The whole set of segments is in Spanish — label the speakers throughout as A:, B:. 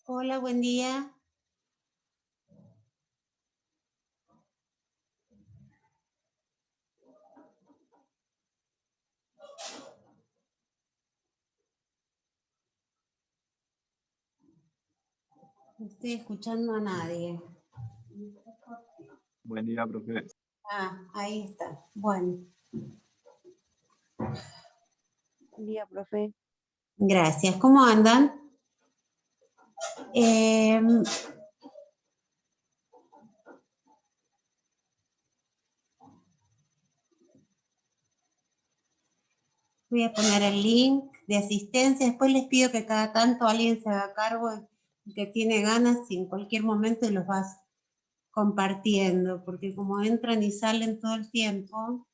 A: Hola, buen día. No estoy escuchando a nadie.
B: Buen día, profe.
A: Ahí está. Bueno,
C: Buen día, profe.
A: gracias. ¿Cómo andan? Voy a poner el link de asistencia. Después les pido que cada tanto alguien se haga cargo, el que tiene ganas, y en cualquier momento los vas compartiendo, porque como entran y salen todo el tiempo.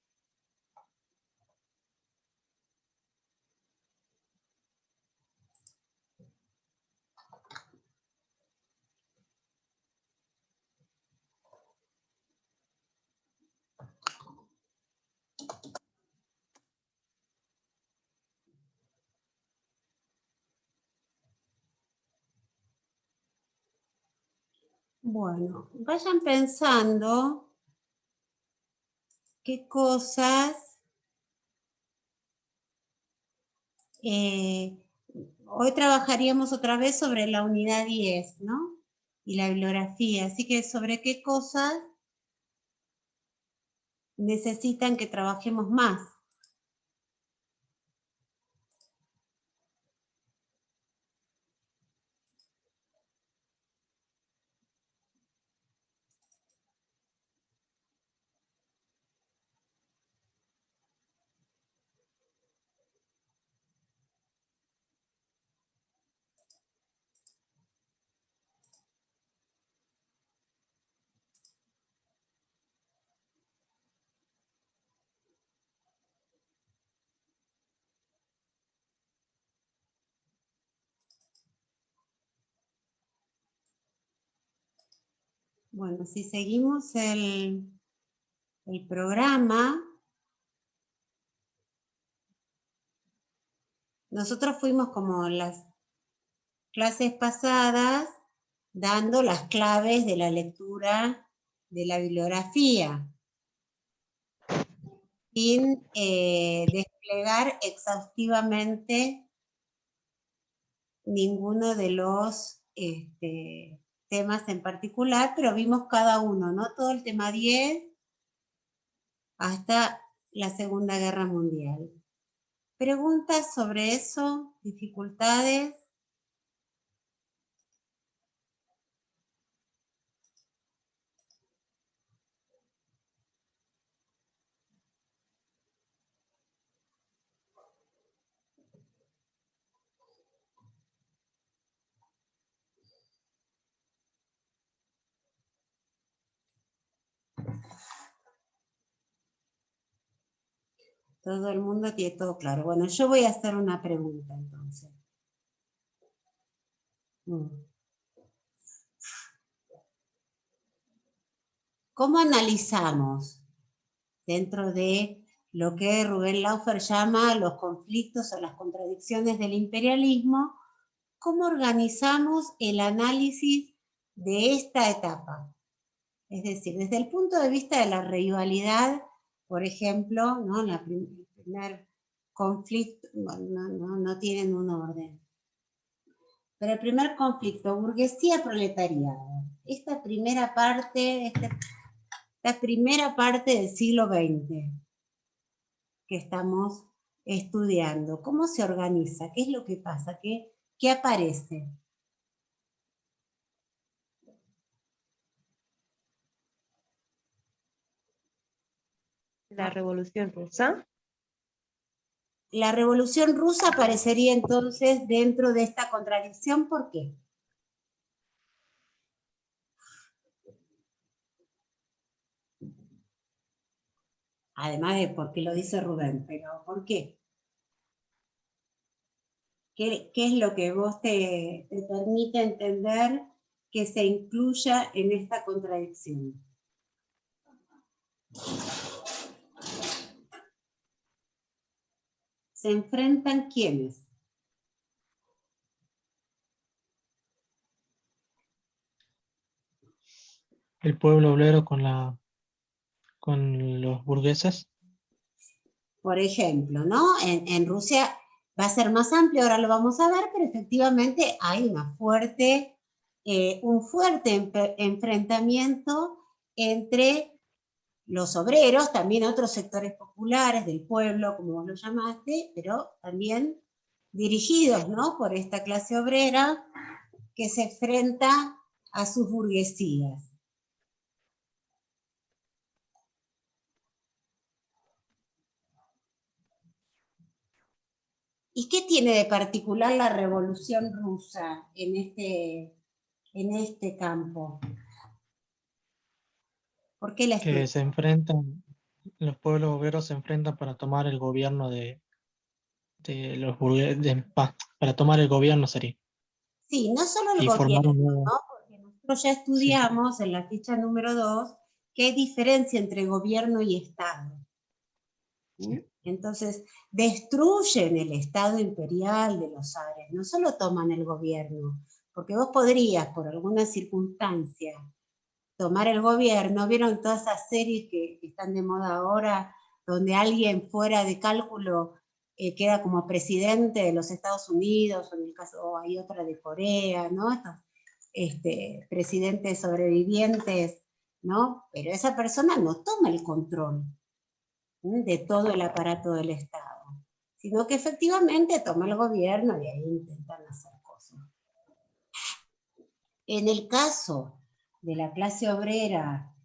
A: Bueno, vayan pensando qué cosas hoy trabajaríamos otra vez sobre la unidad 10, ¿no? Y la bibliografía. Así que sobre qué cosas necesitan que trabajemos más. Bueno, si seguimos el programa, nosotros fuimos como las clases pasadas dando las claves de la lectura de la bibliografía, sin desplegar exhaustivamente ninguno de los temas en particular, pero vimos cada uno, ¿no? Todo el tema 10 hasta la Segunda Guerra Mundial. ¿Preguntas sobre eso? ¿Dificultades? Todo el mundo tiene todo claro. Bueno, yo voy a hacer una pregunta entonces. ¿Cómo analizamos dentro de lo que Rubén Laufer llama los conflictos o las contradicciones del imperialismo? ¿Cómo organizamos el análisis de esta etapa? Es decir, desde el punto de vista de la rivalidad, por ejemplo, ¿no? El primer conflicto, no tienen un orden, pero el primer conflicto, burguesía-proletariado, esta primera parte del siglo XX que estamos estudiando, ¿cómo se organiza? ¿Qué es lo que pasa? ¿Qué aparece?
C: La Revolución Rusa.
A: La Revolución Rusa aparecería entonces dentro de esta contradicción, ¿por qué? Además de porque lo dice Rubén, pero ¿por qué? ¿Qué es lo que vos te permite entender que se incluya en esta contradicción? ¿Se enfrentan quiénes?
B: el pueblo obrero con los burgueses.
A: Por ejemplo, ¿no? En Rusia va a ser más amplio, ahora lo vamos a ver, pero efectivamente hay un fuerte enfrentamiento entre los obreros, también otros sectores populares del pueblo, como vos lo llamaste, pero también dirigidos, ¿no?, por esta clase obrera que se enfrenta a sus burguesías. ¿Y qué tiene de particular la Revolución Rusa en este campo? ¿Por qué la
B: Que
A: estudian?
B: se enfrentan, los pueblos obreros se enfrentan para tomar el gobierno de los burgueses, para tomar el gobierno sería,
A: Sí, no solo el
B: y formar
A: gobierno,
B: un nuevo,
A: ¿no? Porque nosotros ya
B: sí,
A: estudiamos en la ficha número 2 que hay diferencia entre gobierno y Estado.
B: sí.
A: Entonces, destruyen el Estado imperial de los zares, no solo toman el gobierno, porque vos podrías, por alguna circunstancia, tomar el gobierno. ¿Vieron todas esas series que están de moda ahora, donde alguien fuera de cálculo queda como presidente de los Estados Unidos, o en el caso, o hay otra de Corea, ¿no? Estos presidentes sobrevivientes, ¿no? Pero esa persona no toma el control de todo el aparato del Estado, sino que efectivamente toma el gobierno y ahí intentan hacer cosas. En el caso de la clase obrera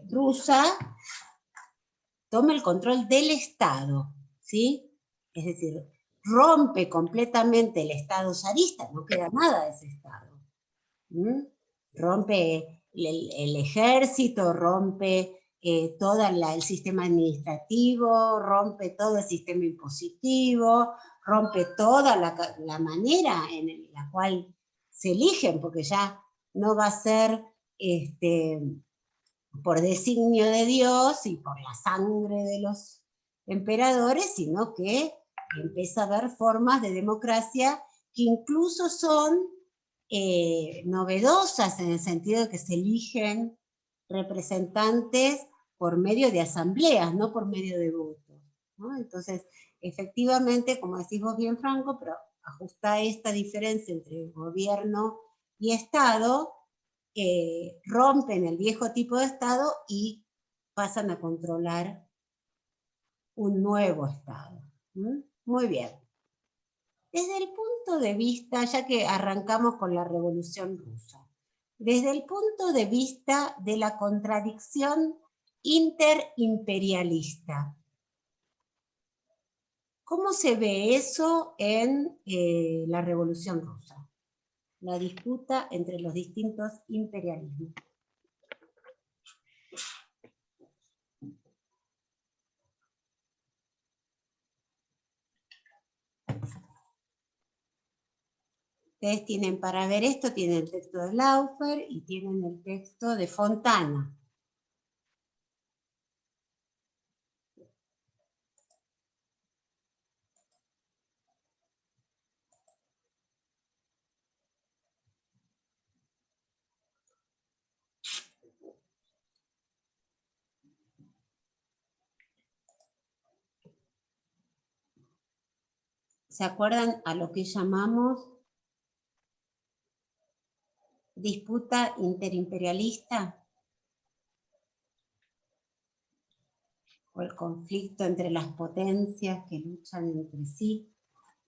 A: rusa, toma el control del Estado, ¿sí? Es decir, rompe completamente el Estado zarista, no queda nada de ese Estado. Rompe el ejército, rompe todo el sistema administrativo, rompe todo el sistema impositivo, rompe toda la manera en la cual se eligen, porque ya no va a ser por designio de Dios y por la sangre de los emperadores, sino que empieza a haber formas de democracia que incluso son novedosas en el sentido de que se eligen representantes por medio de asambleas, no por medio de votos, ¿no? Entonces, efectivamente, como decís vos bien, Franco, pero ajusta esta diferencia entre gobierno y Estado, rompen el viejo tipo de Estado y pasan a controlar un nuevo Estado. Muy bien. Desde el punto de vista, ya que arrancamos con la Revolución Rusa, desde el punto de vista de la contradicción interimperialista, ¿cómo se ve eso en la Revolución Rusa? La disputa entre los distintos imperialismos. Ustedes tienen para ver esto, tienen el texto de Laufer y tienen el texto de Fontana. ¿Se acuerdan a lo que llamamos disputa interimperialista? O el conflicto entre las potencias que luchan entre sí.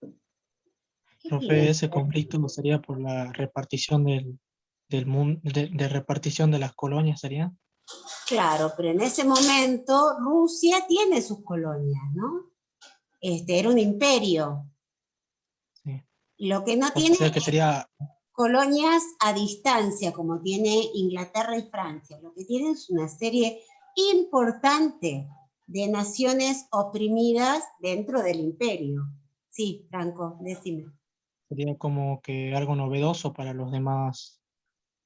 A: ¿Qué
B: Profe, ese
A: piensan?
B: conflicto no sería por la repartición del mundo, de repartición de las colonias, ¿sería?
A: Claro, pero en ese momento Rusia tiene sus colonias, ¿no? Era un imperio.
B: Sí.
A: Lo que no
B: O
A: tiene
B: sea que sería,
A: colonias a distancia, como tiene Inglaterra y Francia. Lo que tiene es una serie importante de naciones oprimidas dentro del imperio. Sí, Franco, decime.
B: sería como que algo novedoso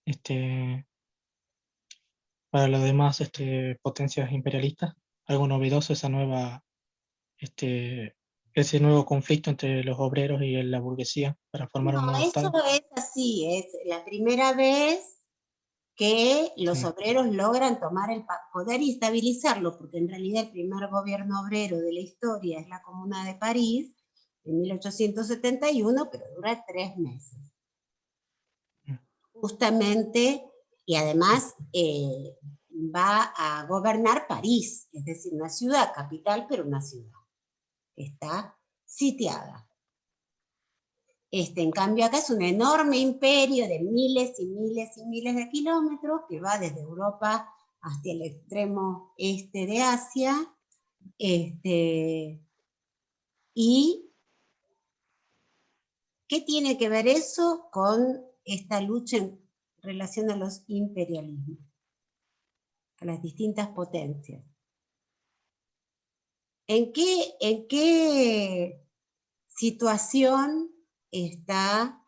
B: este, para las demás potencias imperialistas, algo novedoso este, ese nuevo conflicto entre los obreros y la burguesía para formar
A: No,
B: un nuevo
A: eso
B: Estado.
A: es así, es la primera vez que los
B: Sí.
A: obreros logran tomar el poder y estabilizarlo, porque en realidad el primer gobierno obrero de la historia es la Comuna de París, en 1871, pero dura 3 meses. Justamente, y además va a gobernar París, es decir, una ciudad capital, pero una ciudad que está sitiada. En cambio acá es un enorme imperio de miles y miles y miles de kilómetros que va desde Europa hasta el extremo este de Asia, y ¿qué tiene que ver eso con esta lucha en relación a los imperialismos, a las distintas potencias? ¿En qué situación está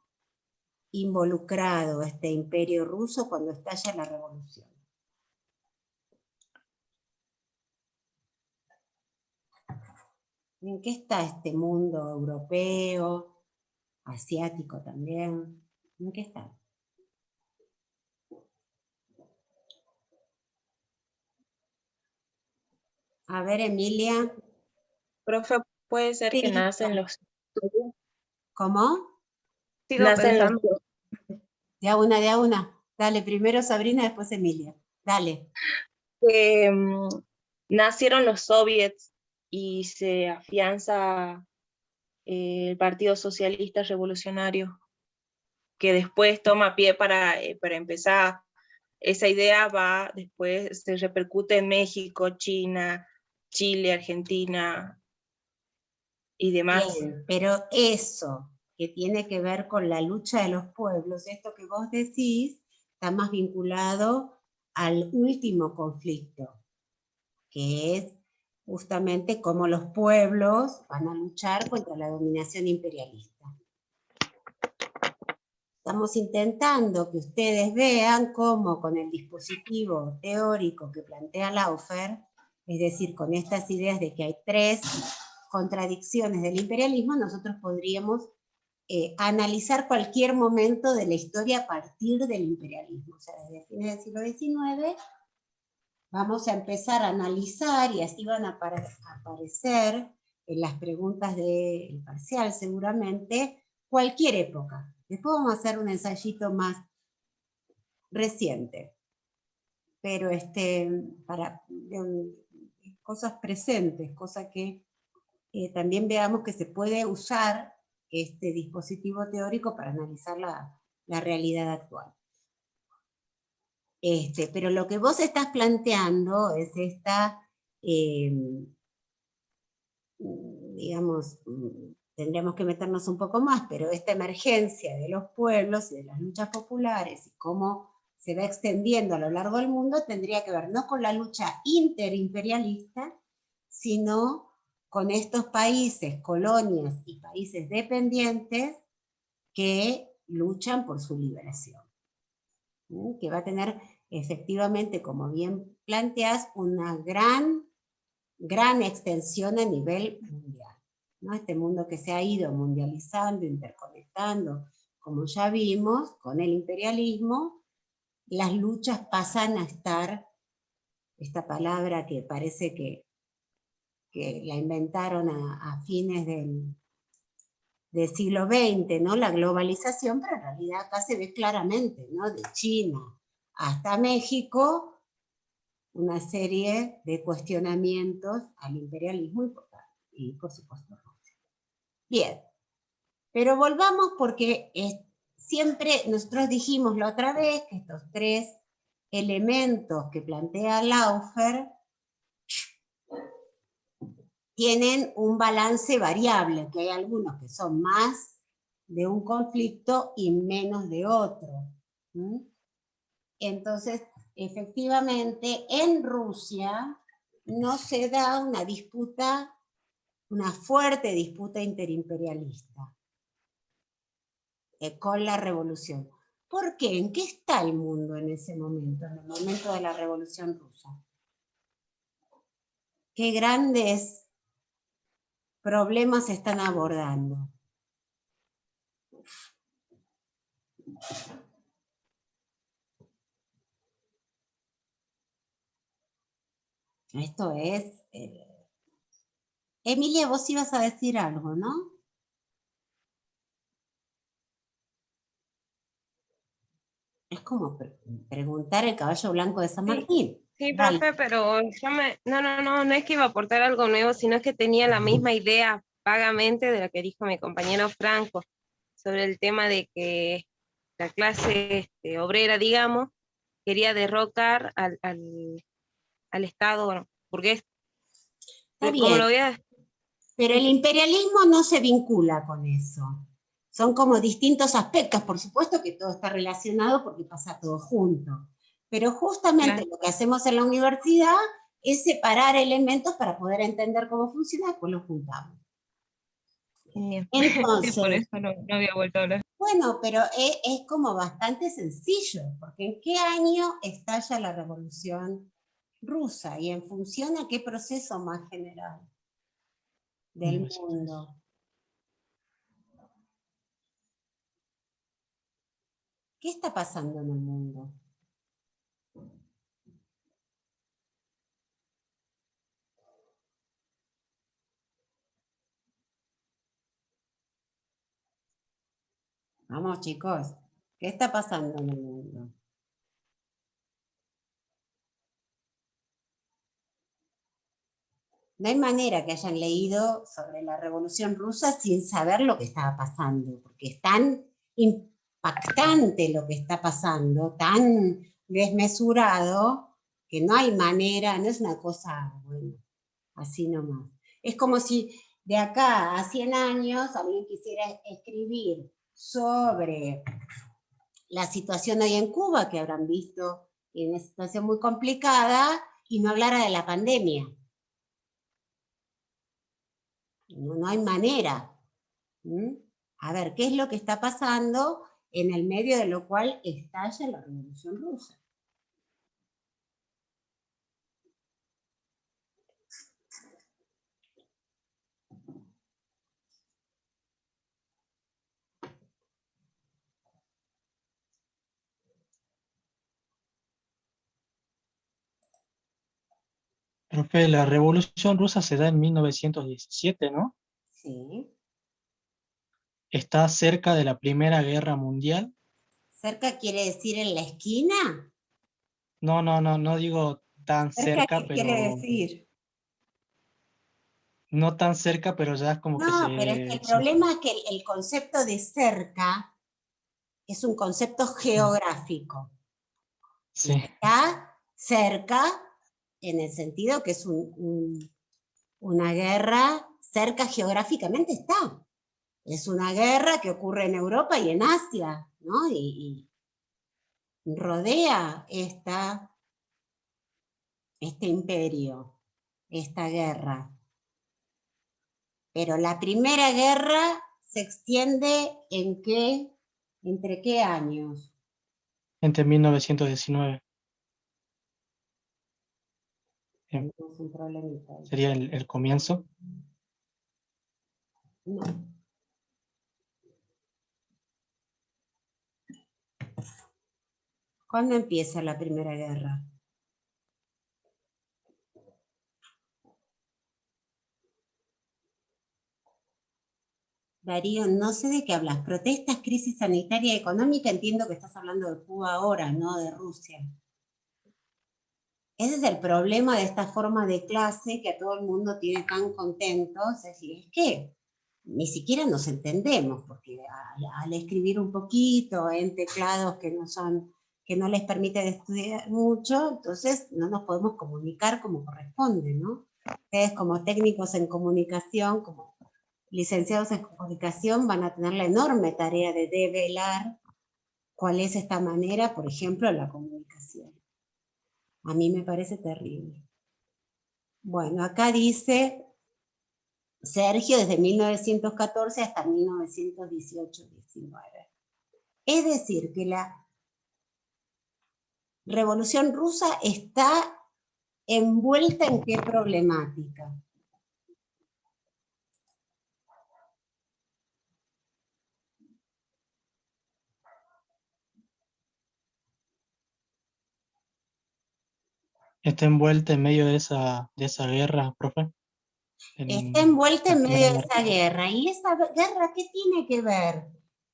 A: involucrado este imperio ruso cuando estalla la revolución? ¿En qué está este mundo europeo, asiático también? ¿En qué está? A ver, Emilia.
D: Profe, puede ser que
A: Sí.
D: nacen los...
A: ¿Cómo?
C: Sigo
D: Nacen los...
C: pensando.
A: De a una, de a una. Dale, primero Sabrina, después Emilia. Dale.
D: nacieron los soviets y se afianza el Partido Socialista Revolucionario, que después toma pie para empezar. Esa idea va, después se repercute en México, China, Chile, Argentina y demás.
A: Bien, pero eso que tiene que ver con la lucha de los pueblos, esto que vos decís, está más vinculado al último conflicto, que es justamente cómo los pueblos van a luchar contra la dominación imperialista. Estamos intentando que ustedes vean cómo con el dispositivo teórico que plantea Laufer, es decir, con estas ideas de que hay 3 contradicciones del imperialismo, nosotros podríamos analizar cualquier momento de la historia a partir del imperialismo. O sea, desde fines del siglo XIX vamos a empezar a analizar, y así van a aparecer en las preguntas del parcial seguramente, cualquier época. Después vamos a hacer un ensayito más reciente, pero para cosas presentes, cosas que también veamos que se puede usar este dispositivo teórico para analizar la realidad actual. Pero lo que vos estás planteando es esta, digamos, tendríamos que meternos un poco más, pero esta emergencia de los pueblos y de las luchas populares y cómo se va extendiendo a lo largo del mundo tendría que ver no con la lucha interimperialista, sino con estos países, colonias y países dependientes que luchan por su liberación. Que va a tener efectivamente, como bien planteás, una gran extensión a nivel mundial, ¿no? Este mundo que se ha ido mundializando, interconectando, como ya vimos, con el imperialismo, las luchas pasan a estar, esta palabra que parece que la inventaron a fines del siglo XX, ¿no? La globalización, pero en realidad acá se ve claramente, ¿no? De China hasta México, una serie de cuestionamientos al imperialismo y por supuesto Rusia. Bien, pero volvamos porque siempre nosotros dijimos la otra vez que estos 3 elementos que plantea Laufer tienen un balance variable, que hay algunos que son más de un conflicto y menos de otro. Entonces, efectivamente, en Rusia no se da una disputa, una fuerte disputa interimperialista con la revolución. ¿Por qué? ¿En qué está el mundo en ese momento, en el momento de la revolución rusa? ¿Qué grandes problemas se están abordando? Esto es... Emilia, vos ibas a decir algo, ¿no? Es como preguntar el caballo blanco de San
C: Sí,
A: Martín.
C: sí,
A: Dale.
C: profe, pero no es que iba a aportar algo nuevo, sino que tenía la misma idea vagamente de lo que dijo mi compañero Franco, sobre el tema de que la clase obrera, digamos, quería derrocar al Estado, bueno, burgués.
A: Está
C: Como
A: bien,
C: lo voy a...
A: pero el imperialismo no se vincula con eso. Son como distintos aspectos, por supuesto que todo está relacionado porque pasa todo junto. Pero justamente
C: Claro.
A: lo que hacemos en la universidad es separar elementos para poder entender cómo funciona y después los juntamos.
C: Bien. Sí, por
A: Entonces,
C: eso no había vuelto a hablar.
A: bueno, pero es como bastante sencillo, porque ¿en qué año estalla la Revolución Rusa? Y en función a qué proceso más general del mundo. ¿Qué está pasando en el mundo? Vamos, chicos, ¿qué está pasando en el mundo? No hay manera que hayan leído sobre la Revolución Rusa sin saber lo que estaba pasando, porque es tan impactante lo que está pasando, tan desmesurado, que no hay manera, no es una cosa, bueno, así nomás. Es como si de acá a 100 años alguien quisiera escribir sobre la situación hoy en Cuba, que habrán visto en una situación muy complicada, y no hablara de la pandemia. No hay manera. ¿Mm? A ver, ¿qué es lo que está pasando en el medio de lo cual estalla la Revolución Rusa?
B: Profe, la Revolución Rusa se da en 1917, ¿no?
A: Sí.
B: Está cerca de la Primera Guerra Mundial.
A: ¿Cerca quiere decir en la esquina?
B: No digo tan
A: ¿Cerca
B: cerca,
A: qué quiere
B: pero
A: decir?
B: no tan cerca, pero ya es como que
A: No, pero es que el problema es que el concepto de cerca es un concepto geográfico. Y
B: sí.
A: está cerca en el sentido que es una guerra, cerca geográficamente está. Es una guerra que ocurre en Europa y en Asia, ¿no? Y rodea este imperio, esta guerra. Pero la primera guerra se extiende ¿entre qué años?
B: Entre 1919.
A: Tenemos un problemita ahí.
B: Sería el comienzo.
A: No. ¿Cuándo empieza la primera guerra? Darío, no sé de qué hablas. Protestas, crisis sanitaria y económica, entiendo que estás hablando de Cuba ahora, no de Rusia. Ese es el problema de esta forma de clase que a todo el mundo tiene tan contentos. Es decir, es que ni siquiera nos entendemos, porque al escribir un poquito en teclados que no les permiten estudiar mucho, entonces no nos podemos comunicar como corresponde, ¿no? Ustedes como técnicos en comunicación, como licenciados en comunicación, van a tener la enorme tarea de develar cuál es esta manera, por ejemplo, de la comunicación. A mí me parece terrible. Bueno, acá dice Sergio desde 1914 hasta 1918-19. Es decir, que la Revolución Rusa está envuelta en qué problemática.
B: está envuelta en medio de esa guerra, profe.
A: Está envuelta
B: la
A: en
B: Primera
A: medio de
B: Guerra.
A: esa guerra. ¿Y esa guerra qué tiene que ver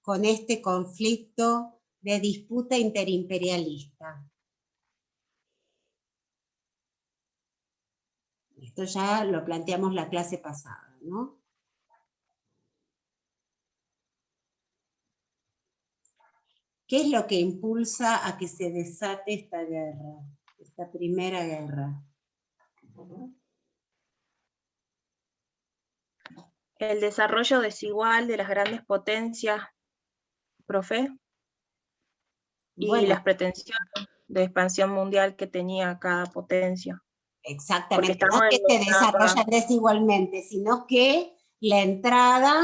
A: con este conflicto de disputa interimperialista? Esto ya lo planteamos la clase pasada, ¿no? ¿Qué es lo que impulsa a que se desate esta guerra, esta primera guerra?
D: El desarrollo desigual de las grandes potencias, profe, y
A: Bueno,
D: las pretensiones de expansión mundial que tenía cada potencia. Porque
A: exactamente, no
D: estamos
A: es que
D: en
A: se
D: una etapa.
A: desarrollan desigualmente, sino que la entrada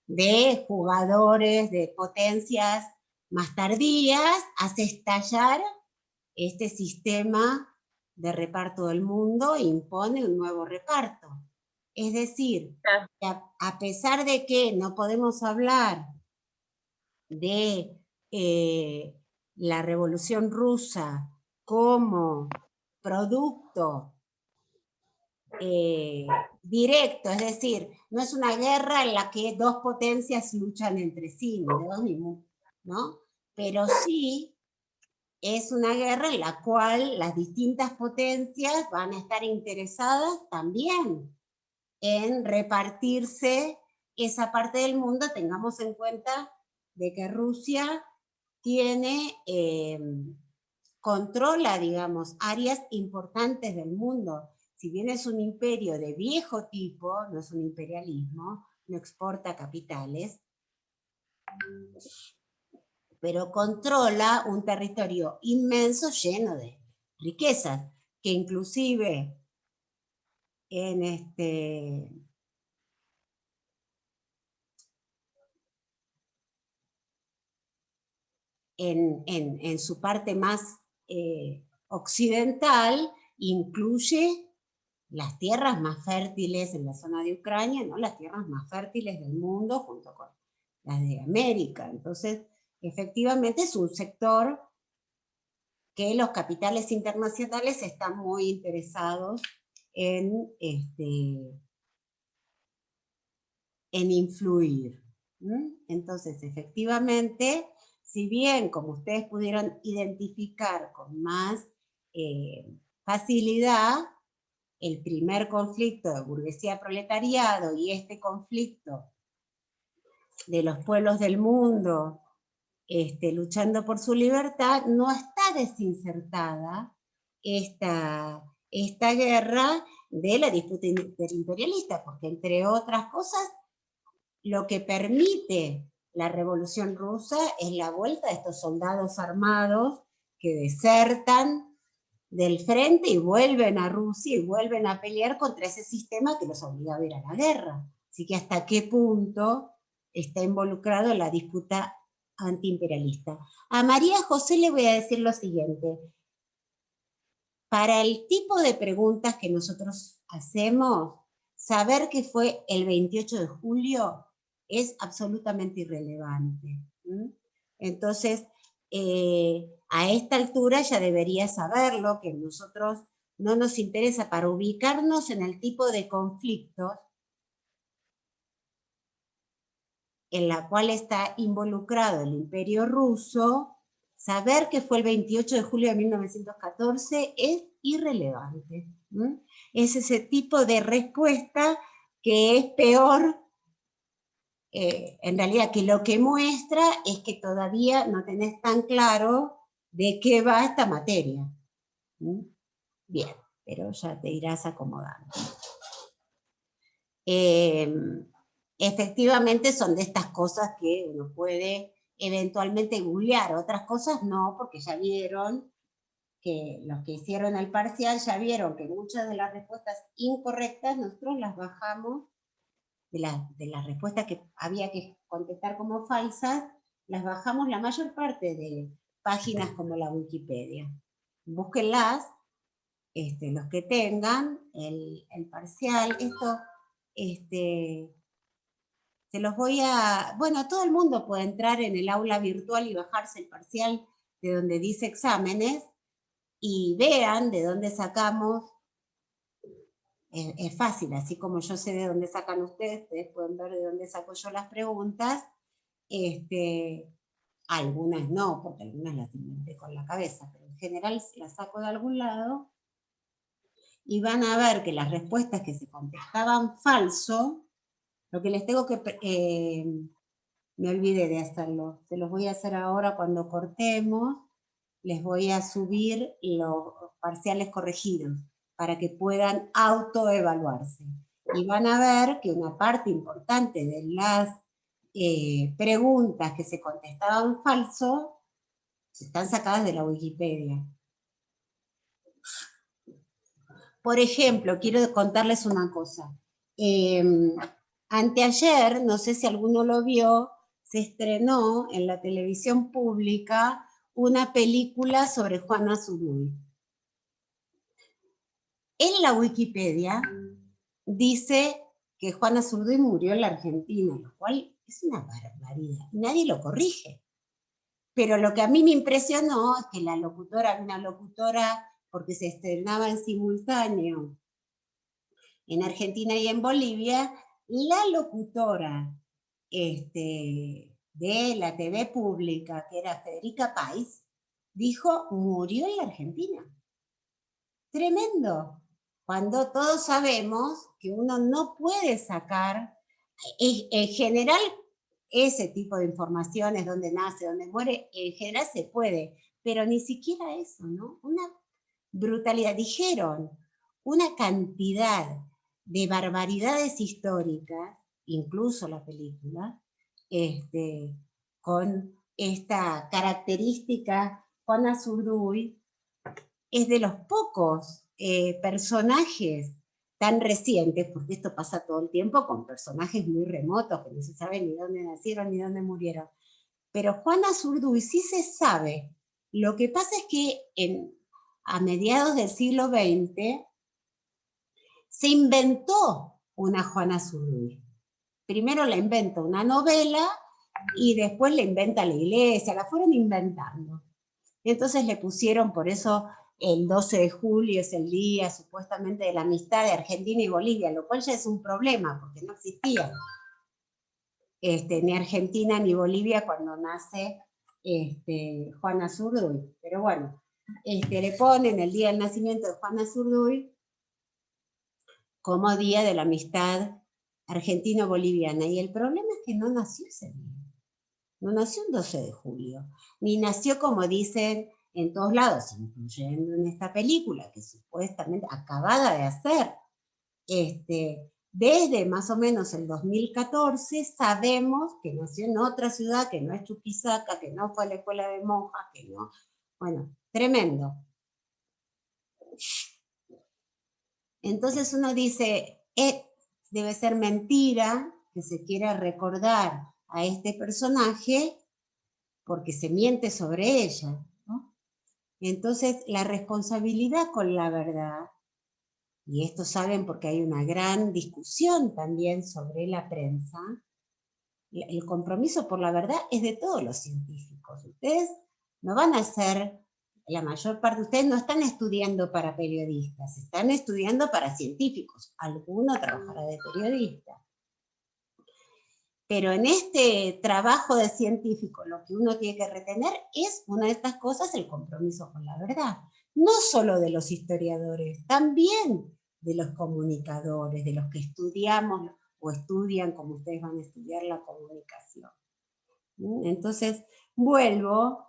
A: de jugadores de potencias más tardías hace estallar este sistema de reparto del mundo e impone un nuevo reparto. Es decir, que a pesar de que no podemos hablar de la Revolución Rusa como producto directo, es decir, no es una guerra en la que dos potencias luchan entre sí, ¿no? Pero sí es una guerra en la cual las distintas potencias van a estar interesadas también en repartirse esa parte del mundo. Tengamos en cuenta de que Rusia tiene, controla, digamos, áreas importantes del mundo. Si bien es un imperio de viejo tipo, no es un imperialismo, no exporta capitales, pero controla un territorio inmenso lleno de riquezas, que inclusive en su parte más occidental incluye las tierras más fértiles en la zona de Ucrania, ¿no? Las tierras más fértiles del mundo junto con las de América. Entonces, efectivamente es un sector que los capitales internacionales están muy interesados en influir. Entonces, efectivamente, si bien, como ustedes pudieron identificar con más facilidad, el primer conflicto de burguesía-proletariado y este conflicto de los pueblos del mundo luchando por su libertad, no está desinsertada esta guerra de la disputa interimperialista, porque entre otras cosas, lo que permite la Revolución Rusa es la vuelta de estos soldados armados que desertan del frente y vuelven a Rusia y vuelven a pelear contra ese sistema que los obliga a ir a la guerra. Así que hasta qué punto está involucrado la disputa antiimperialista. A María José le voy a decir lo siguiente. Para el tipo de preguntas que nosotros hacemos, saber que fue el 28 de julio es absolutamente irrelevante. Entonces, a esta altura ya debería saberlo, que nosotros no nos interesa para ubicarnos en el tipo de conflictos en la cual está involucrado el Imperio Ruso. Saber que fue el 28 de julio de 1914 es irrelevante. Es ese tipo de respuesta que es peor, en realidad, que lo que muestra es que todavía no tenés tan claro de qué va esta materia. Bien, pero ya te irás acomodando. Efectivamente son de estas cosas que uno puede eventualmente googlear, otras cosas no, porque ya vieron que los que hicieron el parcial ya vieron que muchas de las respuestas incorrectas nosotros las bajamos, de las respuestas que había que contestar como falsas, las bajamos la mayor parte de páginas como la Wikipedia. Búsquenlas, los que tengan el parcial, esto, se los voy a, bueno, todo el mundo puede entrar en el aula virtual y bajarse el parcial de donde dice exámenes, y vean de dónde sacamos. Es fácil, así como yo sé de dónde sacan ustedes pueden ver de dónde saco yo las preguntas. Algunas no, porque algunas las inventé con la cabeza, pero en general las saco de algún lado, y van a ver que las respuestas que se contestaban falso, lo que les tengo que... me olvidé de hacerlo, se los voy a hacer ahora cuando cortemos, les voy a subir los parciales corregidos, para que puedan autoevaluarse. Y van a ver que una parte importante de las preguntas que se contestaban falso, están sacadas de la Wikipedia. Por ejemplo, quiero contarles una cosa. Anteayer, no sé si alguno lo vio, se estrenó en la televisión pública una película sobre Juana Zurduy. En la Wikipedia dice que Juana Zurduy murió en la Argentina, lo cual es una barbaridad. Nadie lo corrige. Pero lo que a mí me impresionó es que la locutora, una locutora, porque se estrenaba en simultáneo en Argentina y en Bolivia, la locutora de la TV pública, que era Federica País, dijo, murió en la Argentina. Tremendo. Cuando todos sabemos que uno no puede sacar, en general, ese tipo de informaciones, donde nace, donde muere, en general se puede, pero ni siquiera eso, ¿no? Una brutalidad. Dijeron una cantidad de barbaridades históricas, incluso la película, con esta característica. Juana Zurduy es de los pocos personajes tan recientes, porque esto pasa todo el tiempo con personajes muy remotos, que no se sabe ni dónde nacieron ni dónde murieron. Pero Juana Zurduy sí se sabe. Lo que pasa es que a mediados del siglo XX se inventó una Juana Zurduy. Primero la inventa una novela y después la inventa la iglesia, la fueron inventando. Entonces le pusieron, por eso el 12 de julio es el día supuestamente de la amistad de Argentina y Bolivia, lo cual ya es un problema, porque no existía ni Argentina ni Bolivia cuando nace Juana Zurduy. Pero bueno, le ponen el día del nacimiento de Juana Zurduy como día de la amistad argentino-boliviana. Y el problema es que no nació ese día. No nació el 12 de julio. Ni nació, como dicen en todos lados, incluyendo en esta película, que supuestamente acabada de hacer, desde más o menos el 2014, sabemos que nació en otra ciudad, que no es Chuquisaca, que no fue a la escuela de monjas, que no... Bueno, tremendo. Entonces uno dice, debe ser mentira que se quiera recordar a este personaje porque se miente sobre ella, ¿no? Entonces la responsabilidad con la verdad, y esto saben porque hay una gran discusión también sobre la prensa, el compromiso por la verdad es de todos los científicos. Ustedes no van a ser, la mayor parte de ustedes no están estudiando para periodistas, están estudiando para científicos. Alguno trabajará de periodista. Pero en este trabajo de científico lo que uno tiene que retener es una de estas cosas, el compromiso con la verdad. No solo de los historiadores, también de los comunicadores, de los que estudiamos o estudian, como ustedes van a estudiar, la comunicación. Entonces, vuelvo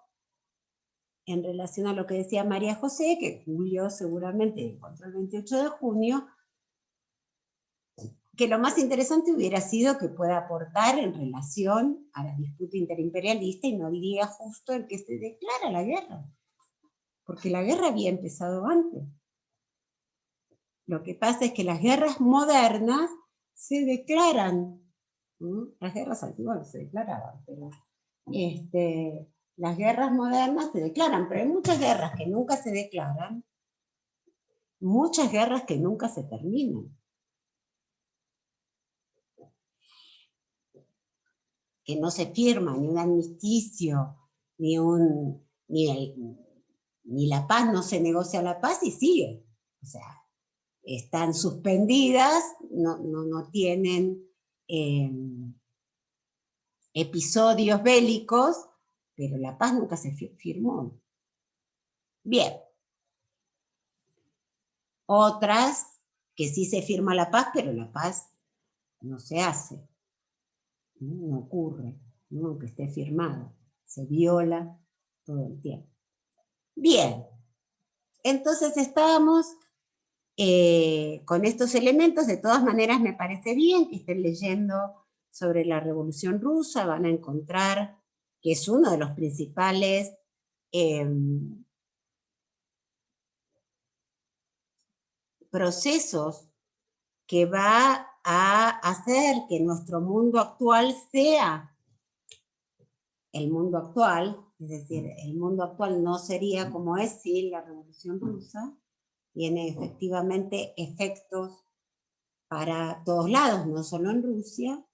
A: en relación a lo que decía María José, que Julio seguramente encontró el 28 de junio, que lo más interesante hubiera sido que pueda aportar en relación a la disputa interimperialista y no el día justo en que se declara la guerra, porque la guerra había empezado antes. Lo que pasa es que las guerras modernas se declaran, las guerras antiguas no se declaraban, pero las guerras modernas se declaran, pero hay muchas guerras que nunca se declaran, muchas guerras que nunca se terminan. Que no se firma ni un armisticio, ni ni la paz, no se negocia la paz y sigue. O sea, están suspendidas, no tienen episodios bélicos, pero la paz nunca se firmó. Bien. Otras que sí se firma la paz, pero la paz no se hace, no ocurre, no que esté firmada, se viola todo el tiempo. Bien, entonces estábamos con estos elementos. De todas maneras me parece bien que estén leyendo sobre la Revolución Rusa, van a encontrar que es uno de los principales procesos que va a hacer que nuestro mundo actual sea el mundo actual, es decir, el mundo actual no sería como es sin la Revolución Rusa. Tiene efectivamente efectos para todos lados, no solo en Rusia.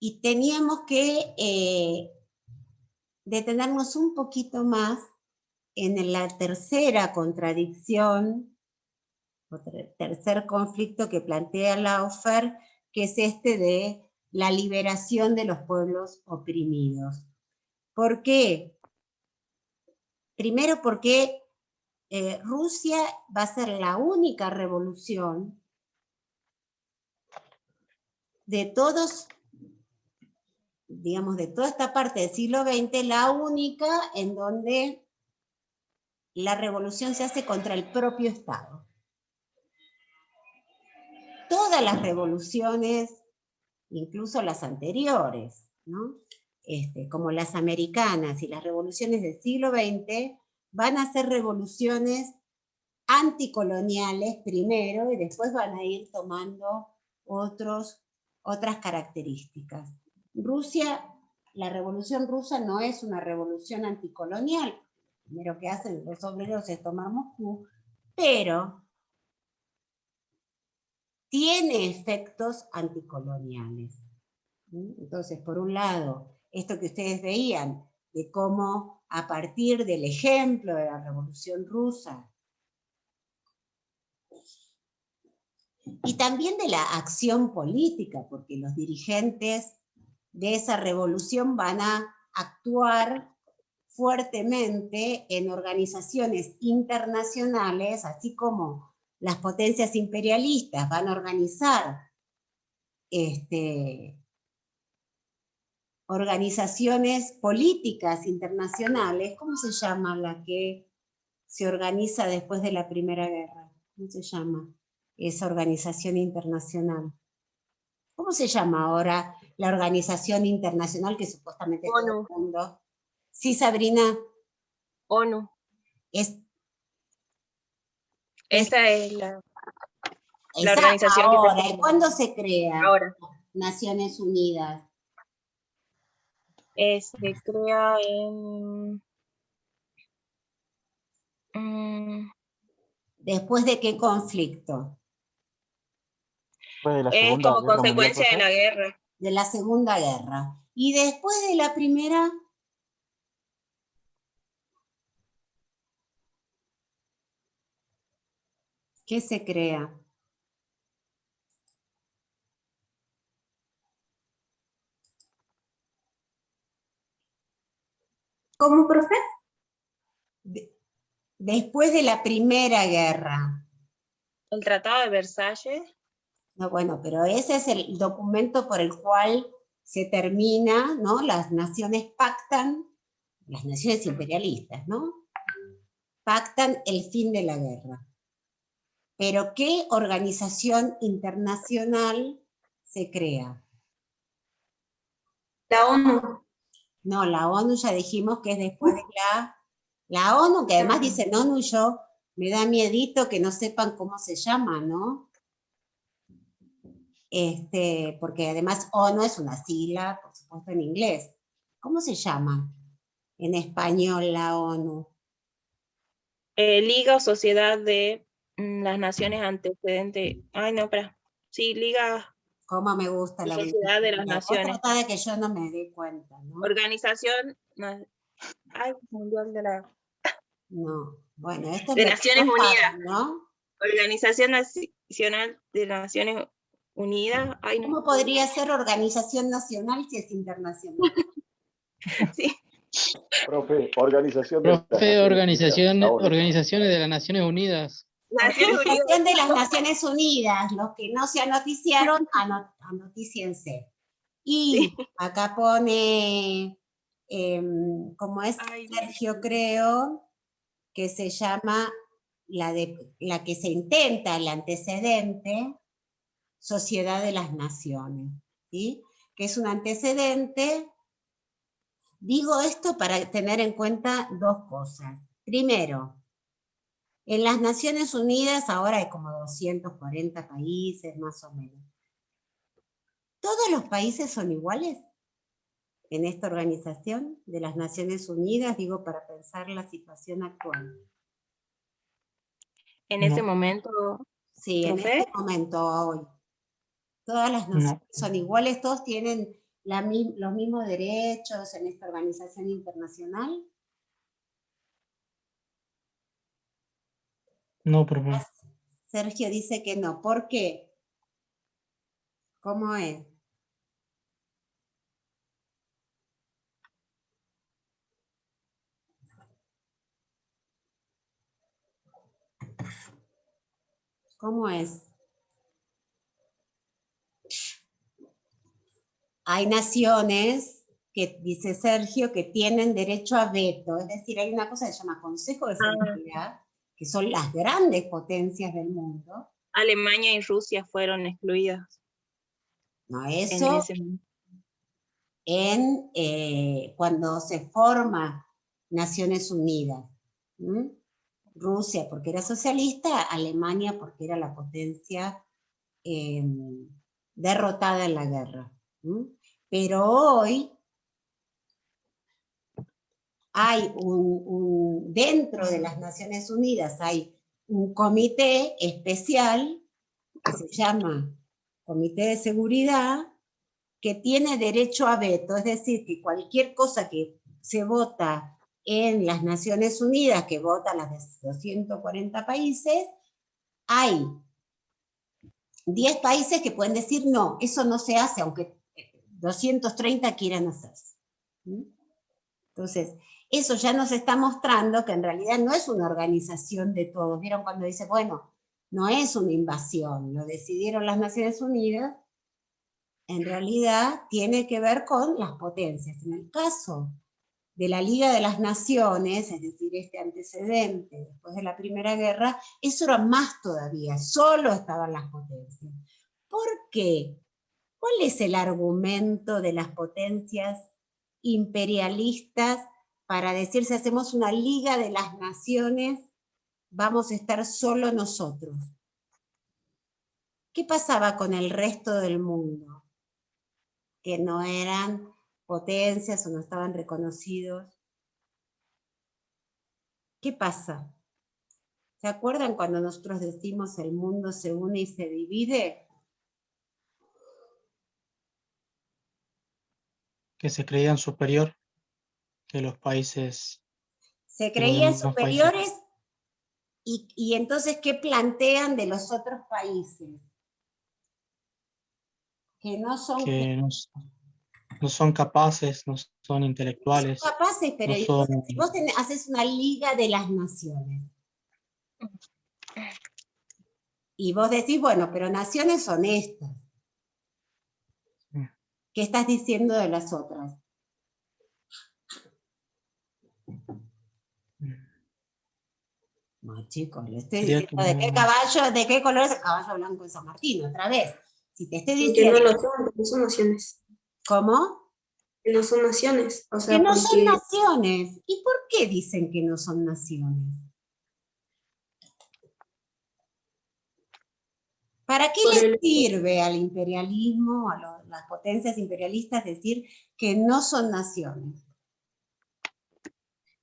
A: Y teníamos que detenernos un poquito más en la tercera contradicción, tercer conflicto que plantea Laufer, que es este de la liberación de los pueblos oprimidos. ¿Por qué? Primero porque Rusia va a ser la única revolución de todos, digamos, de toda esta parte del siglo XX, la única en donde la revolución se hace contra el propio Estado. Todas las revoluciones, incluso las anteriores, ¿no? Como las americanas y las revoluciones del siglo XX, van a ser revoluciones anticoloniales primero y después van a ir tomando otras características. Rusia, la Revolución Rusa no es una revolución anticolonial. Lo primero que hacen los obreros es tomar Moscú, pero tiene efectos anticoloniales. Entonces, por un lado, esto que ustedes veían, de cómo a partir del ejemplo de la Revolución Rusa, y también de la acción política, porque los dirigentes de esa revolución van a actuar fuertemente en organizaciones internacionales, así como las potencias imperialistas van a organizar organizaciones políticas internacionales. ¿Cómo se llama la que se organiza después de la Primera Guerra? ¿Cómo se llama esa organización internacional? ¿Cómo se llama ahora la organización internacional que supuestamente
D: ONU.
A: todo el mundo? Sí, Sabrina.
D: ONU.
A: Esa
D: es la organización
A: ahora.
D: que se...
A: ¿Cuándo se crea?
D: Ahora.
A: Naciones Unidas.
D: Se crea en...
A: ¿Después de qué conflicto?
D: Es como consecuencia de la guerra.
A: De la Segunda Guerra. ¿Y después de la Primera? ¿Qué se crea?
E: ¿Cómo, profe?
A: Después de la Primera Guerra.
D: El Tratado de Versalles.
A: No, bueno, pero ese es el documento por el cual se termina, ¿no? Las naciones pactan, las naciones imperialistas, ¿no? Pactan el fin de la guerra. Pero ¿qué organización internacional se crea?
E: La ONU.
A: No, la ONU ya dijimos que es después de la ONU, que además dicen ONU, yo me da miedito que no sepan cómo se llama, ¿no? Porque además ONU es una sigla, por supuesto, en inglés. ¿Cómo se llama en español la ONU?
D: Liga o Sociedad de las Naciones Antecedentes. Ay, no, espera. Sí, Liga.
A: ¿Cómo me gusta la
D: Sociedad de las Naciones?
A: Vos tratá de que yo no me dé cuenta, ¿no?
D: Organización Mundial de la...
A: No. Bueno, esto es
D: De
A: lo que
D: Naciones
A: no
D: Unidas.
A: saben, ¿no?
D: Organización Nacional de las Naciones Unidas. Ay, no.
A: ¿Cómo podría ser organización nacional si es internacional?
D: Sí.
F: Profe, Organización de las
B: Profe,
F: Naciones Unidas, la ONU.
B: organizaciones de las Naciones Unidas.
D: Naciones Unidas.
A: Organización de las Naciones Unidas, los que no se anoticiaron, anotíciense. Y acá pone, como es
D: Ay,
A: Sergio, creo, que se llama la que se intenta, el antecedente, Sociedad de las Naciones, ¿sí? Que es un antecedente. Digo esto para tener en cuenta dos cosas. Primero, en las Naciones Unidas ahora hay como 240 países, más o menos. ¿Todos los países son iguales en esta organización de las Naciones Unidas? Digo, para pensar la situación actual.
D: en ese
B: No.
D: momento,
A: Sí, en
D: ¿profe?
A: este momento, hoy. Todas las naciones son iguales, todos tienen los mismos derechos en esta organización internacional.
B: No, profe.
A: Sergio dice que no. ¿Por qué? ¿Cómo es? ¿Cómo es? Hay naciones que, dice Sergio, que tienen derecho a veto, es decir, hay una cosa que se llama Consejo de Seguridad, que son las grandes potencias del mundo.
D: Alemania y Rusia fueron excluidas
A: No,
D: en
A: eso
D: ese momento.
A: cuando se forma Naciones Unidas. ¿Mm? Rusia porque era socialista, Alemania porque era la potencia derrotada en la guerra. ¿Mm? Pero hoy hay dentro de las Naciones Unidas hay un comité especial que se llama Comité de Seguridad, que tiene derecho a veto, es decir, que cualquier cosa que se vota en las Naciones Unidas, que votan las de 240 países, hay 10 países que pueden decir no, eso no se hace, aunque 230 quieran hacerse. Entonces, eso ya nos está mostrando que en realidad no es una organización de todos. ¿Vieron cuando dice, bueno, no es una invasión, lo decidieron las Naciones Unidas? En realidad tiene que ver con las potencias. En el caso de la Liga de las Naciones, es decir, este antecedente después de la Primera Guerra, eso era más todavía, solo estaban las potencias. ¿Por qué? ¿Cuál es el argumento de las potencias imperialistas para decir si hacemos una Liga de las Naciones, vamos a estar solo nosotros? ¿Qué pasaba con el resto del mundo? Que no eran potencias o no estaban reconocidos. ¿Qué pasa? ¿Se acuerdan cuando nosotros decimos el mundo se une y se divide?
B: Que se creían superior que los países.
A: Se
B: que los
A: creían
B: demás países.
A: superiores y entonces, ¿qué plantean de los otros países? Que no son
B: Que no son capaces, no son intelectuales.
A: capaces, pero
B: no
A: entonces,
B: son-
A: si vos haces una Liga de las Naciones, y vos decís, bueno, pero naciones son estas. ¿Qué estás diciendo de las otras? No, chicos, le estoy
B: Sería
A: diciendo de qué color es el caballo blanco de San Martín, otra vez. Si te estoy
E: Que
A: diciendo...
E: no lo son, que no son naciones.
A: ¿Cómo?
E: Que no son naciones. O sea,
A: Que no son
E: porque
A: naciones. ¿Y por qué dicen que no son naciones? ¿Para qué
E: Por
A: les
E: el-
A: sirve al imperialismo, a las potencias imperialistas decir que no son naciones?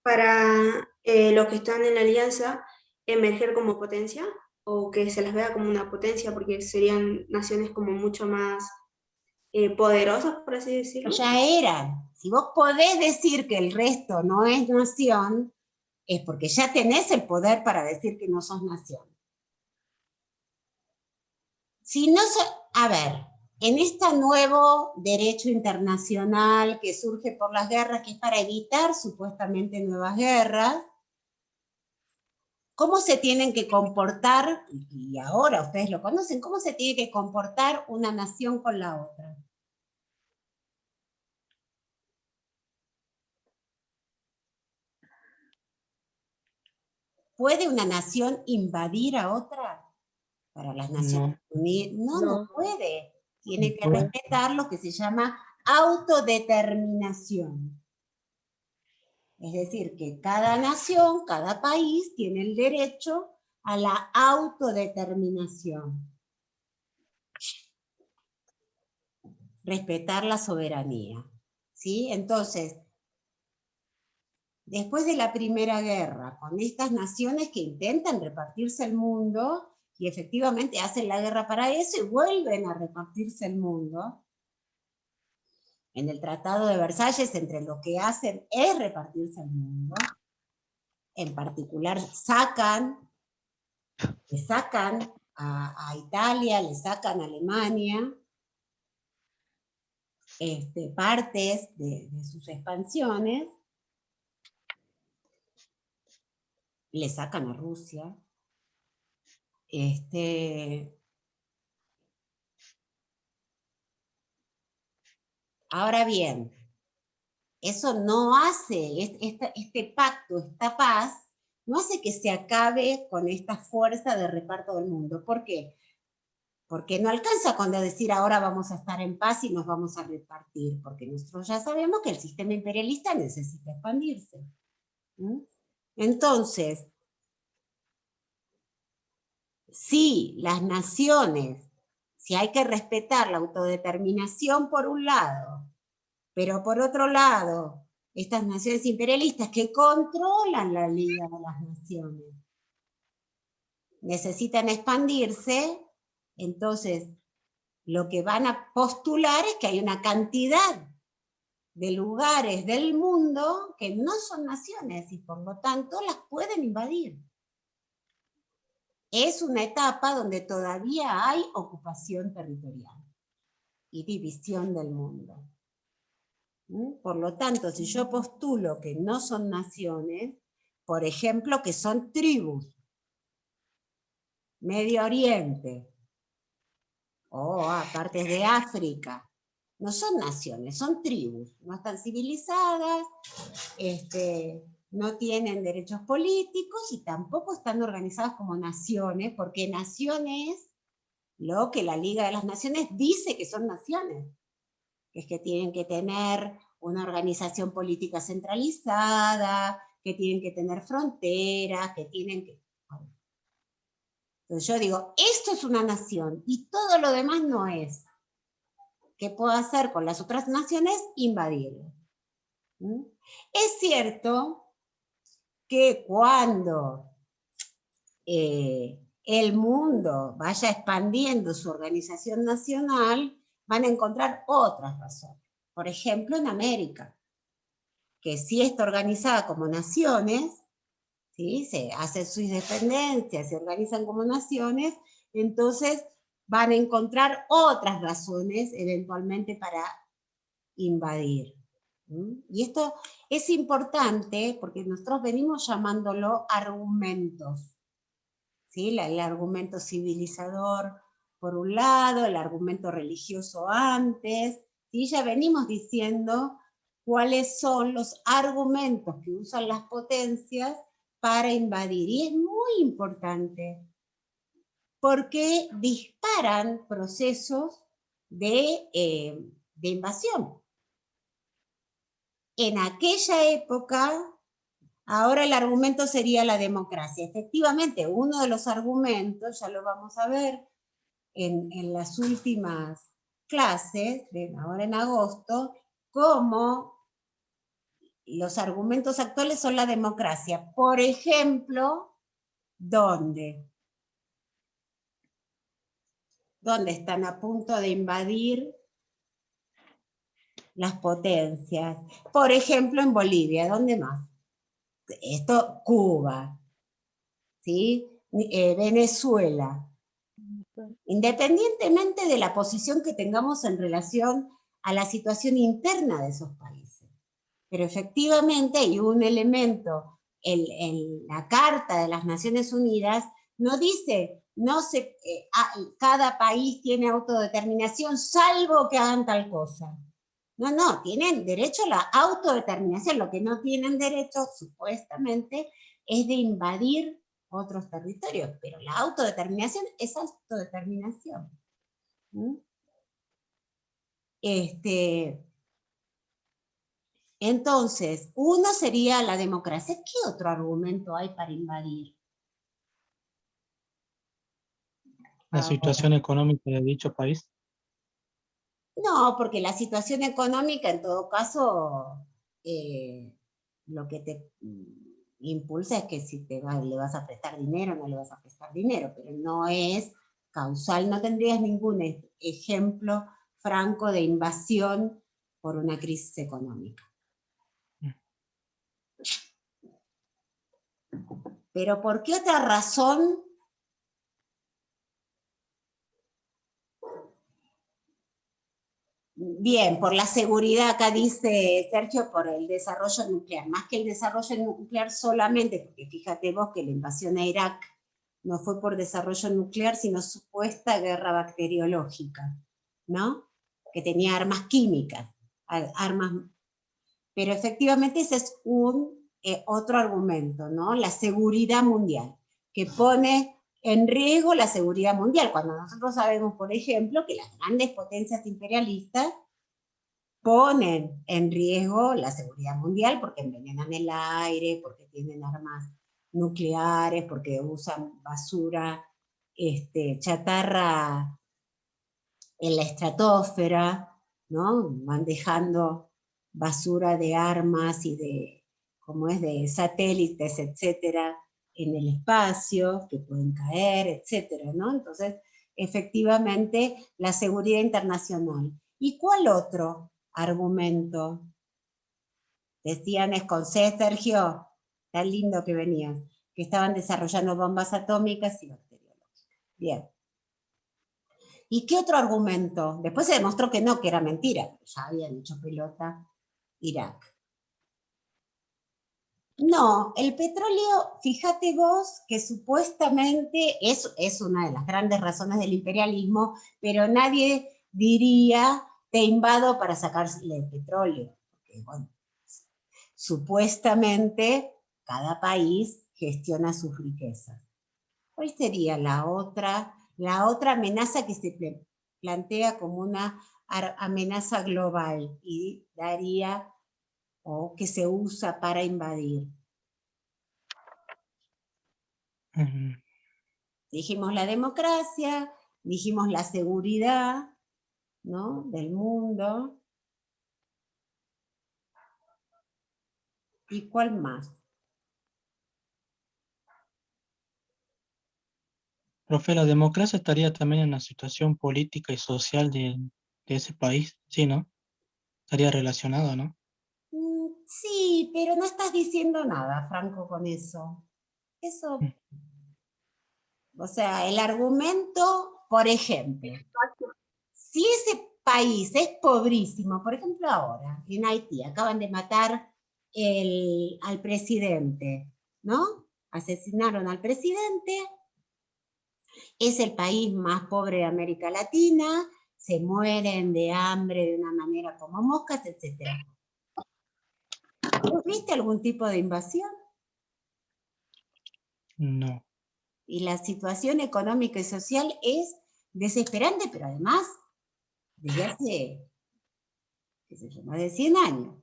E: para los que están en la alianza emerger como potencia o que se las vea como una potencia porque serían naciones como mucho más poderosas, por así decirlo.
A: Ya eran. Si vos podés decir que el resto no es nación, es porque ya tenés el poder para decir que no sos nación. Si no a ver, en este nuevo derecho internacional que surge por las guerras, que es para evitar supuestamente nuevas guerras, ¿cómo se tienen que comportar, y ahora ustedes lo conocen, cómo se tiene que comportar una nación con la otra? ¿Puede una nación invadir a otra? Para las Naciones Unidas, no puede. Tiene que respetar lo que se llama autodeterminación. Es decir, que cada nación, cada país tiene el derecho a la autodeterminación. Respetar la soberanía. ¿Sí? Entonces, después de la Primera Guerra, con estas naciones que intentan repartirse el mundo, y efectivamente hacen la guerra para eso y vuelven a repartirse el mundo, en el Tratado de Versalles, entre lo que hacen es repartirse el mundo, en particular le sacan a Italia, le sacan a Alemania, partes de sus expansiones, le sacan a Rusia, ahora bien, eso no hace, este pacto, esta paz, no hace que se acabe con esta fuerza de reparto del mundo. ¿Por qué? Porque no alcanza con decir ahora vamos a estar en paz y nos vamos a repartir, porque nosotros ya sabemos que el sistema imperialista necesita expandirse. Entonces, si las naciones, si hay que respetar la autodeterminación por un lado, pero por otro lado, estas naciones imperialistas que controlan la Liga de las Naciones necesitan expandirse, entonces lo que van a postular es que hay una cantidad de lugares del mundo que no son naciones y por lo tanto las pueden invadir. Es una etapa donde todavía hay ocupación territorial y división del mundo. Por lo tanto, si yo postulo que no son naciones, por ejemplo, que son tribus, Medio Oriente, o partes de África, no son naciones, son tribus, no están civilizadas, no tienen derechos políticos y tampoco están organizadas como naciones, porque naciones, lo que la Liga de las Naciones dice que son naciones, es que tienen que tener una organización política centralizada, que tienen que tener fronteras, que tienen que... Entonces yo digo, esto es una nación y todo lo demás no es. ¿Qué puedo hacer con las otras naciones? Invadirlo. Es cierto que cuando el mundo vaya expandiendo su organización nacional, van a encontrar otras razones. Por ejemplo, en América, que sí está organizada como naciones, ¿sí? Se hacen sus dependencias, se organizan como naciones, entonces van a encontrar otras razones eventualmente para invadir. Y esto es importante porque nosotros venimos llamándolo argumentos. ¿Sí? El argumento civilizador por un lado, el argumento religioso antes, ¿sí? Ya venimos diciendo cuáles son los argumentos que usan las potencias para invadir. Y es muy importante porque disparan procesos de invasión. En aquella época, ahora el argumento sería la democracia. Efectivamente, uno de los argumentos, ya lo vamos a ver en las últimas clases, ahora en agosto, cómo los argumentos actuales son la democracia. Por ejemplo, ¿dónde? ¿Dónde están a punto de invadir las potencias? Por ejemplo, en Bolivia. ¿Dónde más? esto, Cuba, ¿sí? Venezuela, independientemente de la posición que tengamos en relación a la situación interna de esos países. Pero efectivamente hay un elemento en la Carta de las Naciones Unidas, no dice, cada país tiene autodeterminación salvo que hagan tal cosa. No, tienen derecho a la autodeterminación. Lo que no tienen derecho, supuestamente, es de invadir otros territorios, pero la autodeterminación es autodeterminación. ¿Mm? Entonces, uno sería la democracia. ¿Qué otro argumento hay para invadir?
B: La situación económica de dicho país.
A: No, porque la situación económica, en todo caso, lo que te impulsa es que si le vas a prestar dinero, no le vas a prestar dinero, pero no es causal, no tendrías ningún ejemplo franco de invasión por una crisis económica. Pero ¿por qué otra razón? Bien, por la seguridad, acá dice Sergio, por el desarrollo nuclear. Más que el desarrollo nuclear solamente, porque fíjate vos que la invasión a Irak no fue por desarrollo nuclear, sino supuesta guerra bacteriológica, ¿no? Que tenía armas químicas, armas. Pero efectivamente ese es otro argumento, ¿no? La seguridad mundial, que pone en riesgo la seguridad mundial, cuando nosotros sabemos, por ejemplo, que las grandes potencias imperialistas ponen en riesgo la seguridad mundial porque envenenan el aire, porque tienen armas nucleares, porque usan basura, chatarra en la estratosfera, ¿no? Van dejando basura de armas y de satélites, etcétera, en el espacio, que pueden caer, etcétera, ¿no? Entonces, efectivamente, la seguridad internacional. ¿Y cuál otro argumento? Decían Escocés, Sergio, tan lindo que venías, que estaban desarrollando bombas atómicas y bacteriológicas. Bien. ¿Y qué otro argumento? Después se demostró que no, que era mentira, ya habían hecho pelota Irak. No, el petróleo, fíjate vos, que supuestamente es una de las grandes razones del imperialismo, pero nadie diría, te invado para sacarle el petróleo. Porque, bueno, supuestamente cada país gestiona sus riquezas. ¿Cuál sería la otra amenaza que se plantea como una amenaza global y daría o que se usa para invadir? Dijimos la democracia, dijimos la seguridad, ¿no? Del mundo. ¿Y cuál más?
B: Profe, la democracia estaría también en la situación política y social de ese país, ¿sí, no? Estaría relacionado, ¿no?
A: Sí, pero no estás diciendo nada, Franco, con eso. Eso, o sea, el argumento, por ejemplo, si ese país es pobrísimo, por ejemplo ahora, en Haití, acaban de matar al presidente, ¿no? Asesinaron al presidente, es el país más pobre de América Latina, se mueren de hambre de una manera como moscas, etc. ¿Viste algún tipo de invasión?
B: No.
A: Y la situación económica y social es desesperante, pero además, desde hace, qué sé yo, más de 100 años.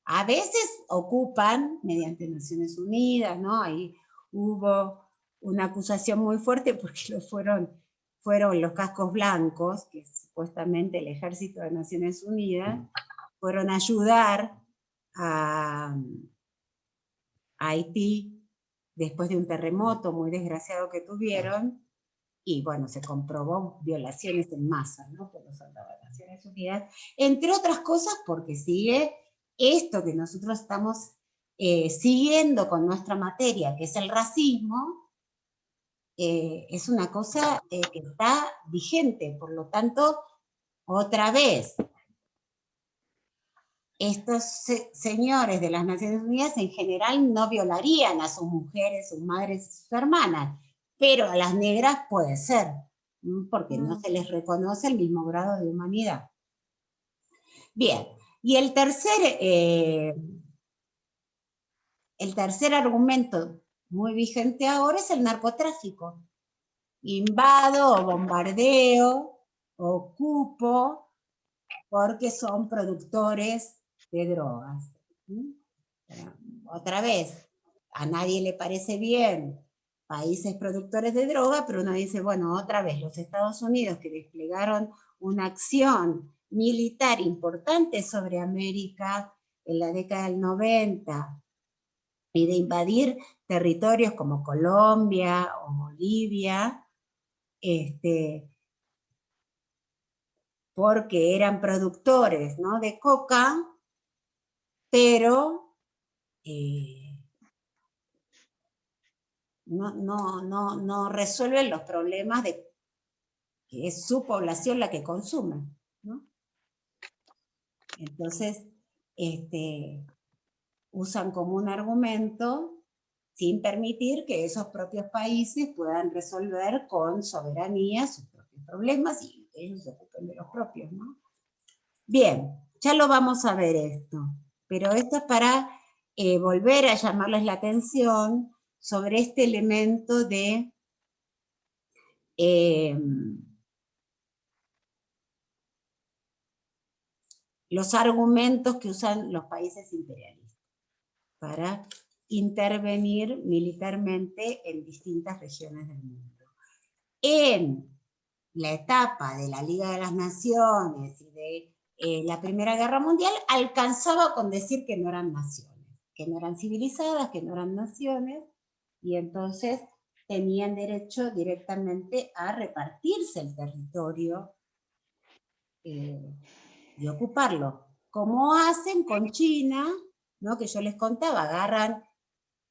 A: A veces ocupan, mediante Naciones Unidas, ¿no? Ahí hubo una acusación muy fuerte porque fueron los cascos blancos, que es supuestamente el ejército de Naciones Unidas, fueron a ayudar a Haití después de un terremoto muy desgraciado que tuvieron, y bueno, se comprobó violaciones en masa, ¿no? Por los soldados de Naciones Unidas, entre otras cosas porque sigue esto que nosotros estamos siguiendo con nuestra materia, que es el racismo, es una cosa que está vigente. Por lo tanto, otra vez, estos señores de las Naciones Unidas en general no violarían a sus mujeres, sus madres y sus hermanas, pero a las negras puede ser, porque no se les reconoce el mismo grado de humanidad. Bien, y el tercer argumento muy vigente ahora es el narcotráfico. Invado o bombardeo, ocupo, porque son productores de drogas. Otra vez, a nadie le parece bien países productores de droga, pero uno dice, bueno, otra vez, los Estados Unidos que desplegaron una acción militar importante sobre América en la década del 90, y de invadir territorios como Colombia o Bolivia, porque eran productores, ¿no?, de coca, pero no resuelven los problemas de que es su población la que consume, ¿no? Entonces, usan como un argumento sin permitir que esos propios países puedan resolver con soberanía sus propios problemas y ellos se ocupen de los propios, ¿no? Bien, ya lo vamos a ver esto, pero esto es para volver a llamarles la atención sobre este elemento de los argumentos que usan los países imperialistas para intervenir militarmente en distintas regiones del mundo. En la etapa de la Liga de las Naciones y de la Primera Guerra Mundial, alcanzaba con decir que no eran naciones, que no eran civilizadas, que no eran naciones, y entonces tenían derecho directamente a repartirse el territorio y ocuparlo, como hacen con China, ¿no?, que yo les contaba, agarran,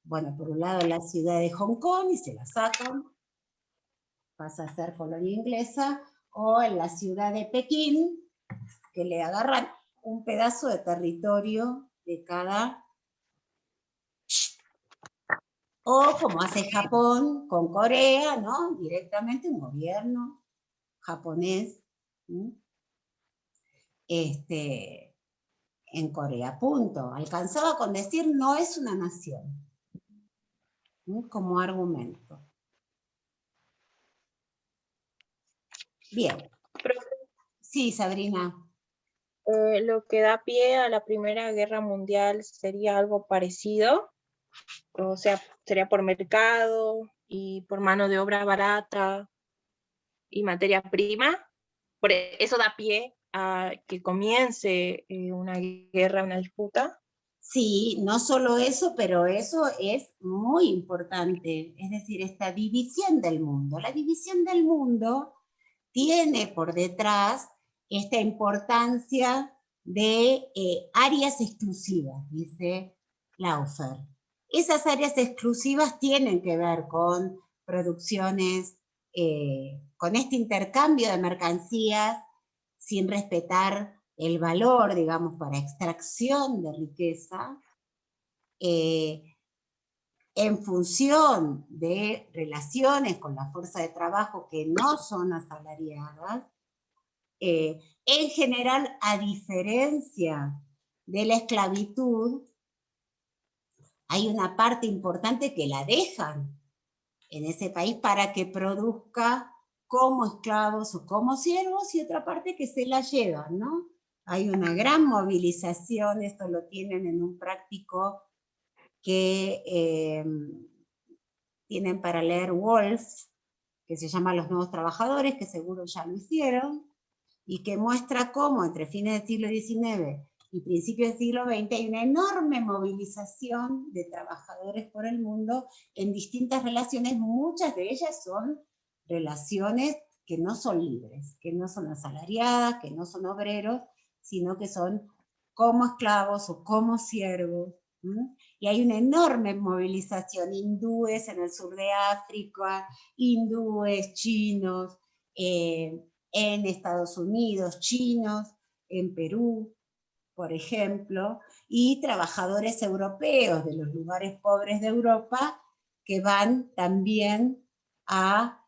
A: bueno, por un lado la ciudad de Hong Kong y se la sacan, pasa a ser colonia inglesa, o en la ciudad de Pekín, que le agarran un pedazo de territorio de cada, o como hace Japón con Corea, ¿no?, directamente un gobierno japonés, en Corea, punto. Alcanzaba con decir no es una nación, como argumento. Bien. Sí, Sabrina.
D: Lo que da pie a la Primera Guerra Mundial sería algo parecido, o sea, sería por mercado y por mano de obra barata y materia prima. Por eso da pie a que comience una guerra, una disputa.
A: Sí, no solo eso, pero eso es muy importante. Es decir, esta división del mundo. La división del mundo tiene por detrás esta importancia de áreas exclusivas, dice Laufer. Esas áreas exclusivas tienen que ver con producciones, con este intercambio de mercancías sin respetar el valor, digamos, para extracción de riqueza, en función de relaciones con la fuerza de trabajo que no son asalariadas, en general, a diferencia de la esclavitud, hay una parte importante que la dejan en ese país para que produzca como esclavos o como siervos, y otra parte que se la llevan, ¿no? Hay una gran movilización, esto lo tienen en un práctico que tienen para leer Wolf, que se llama Los Nuevos Trabajadores, que seguro ya lo hicieron, y que muestra cómo entre fines del siglo XIX y principios del siglo XX hay una enorme movilización de trabajadores por el mundo en distintas relaciones. Muchas de ellas son relaciones que no son libres, que no son asalariadas, que no son obreros, sino que son como esclavos o como siervos Y hay una enorme movilización, hindúes en el sur de África, hindúes, chinos, en Estados Unidos, chinos, en Perú, por ejemplo, y trabajadores europeos de los lugares pobres de Europa que van también a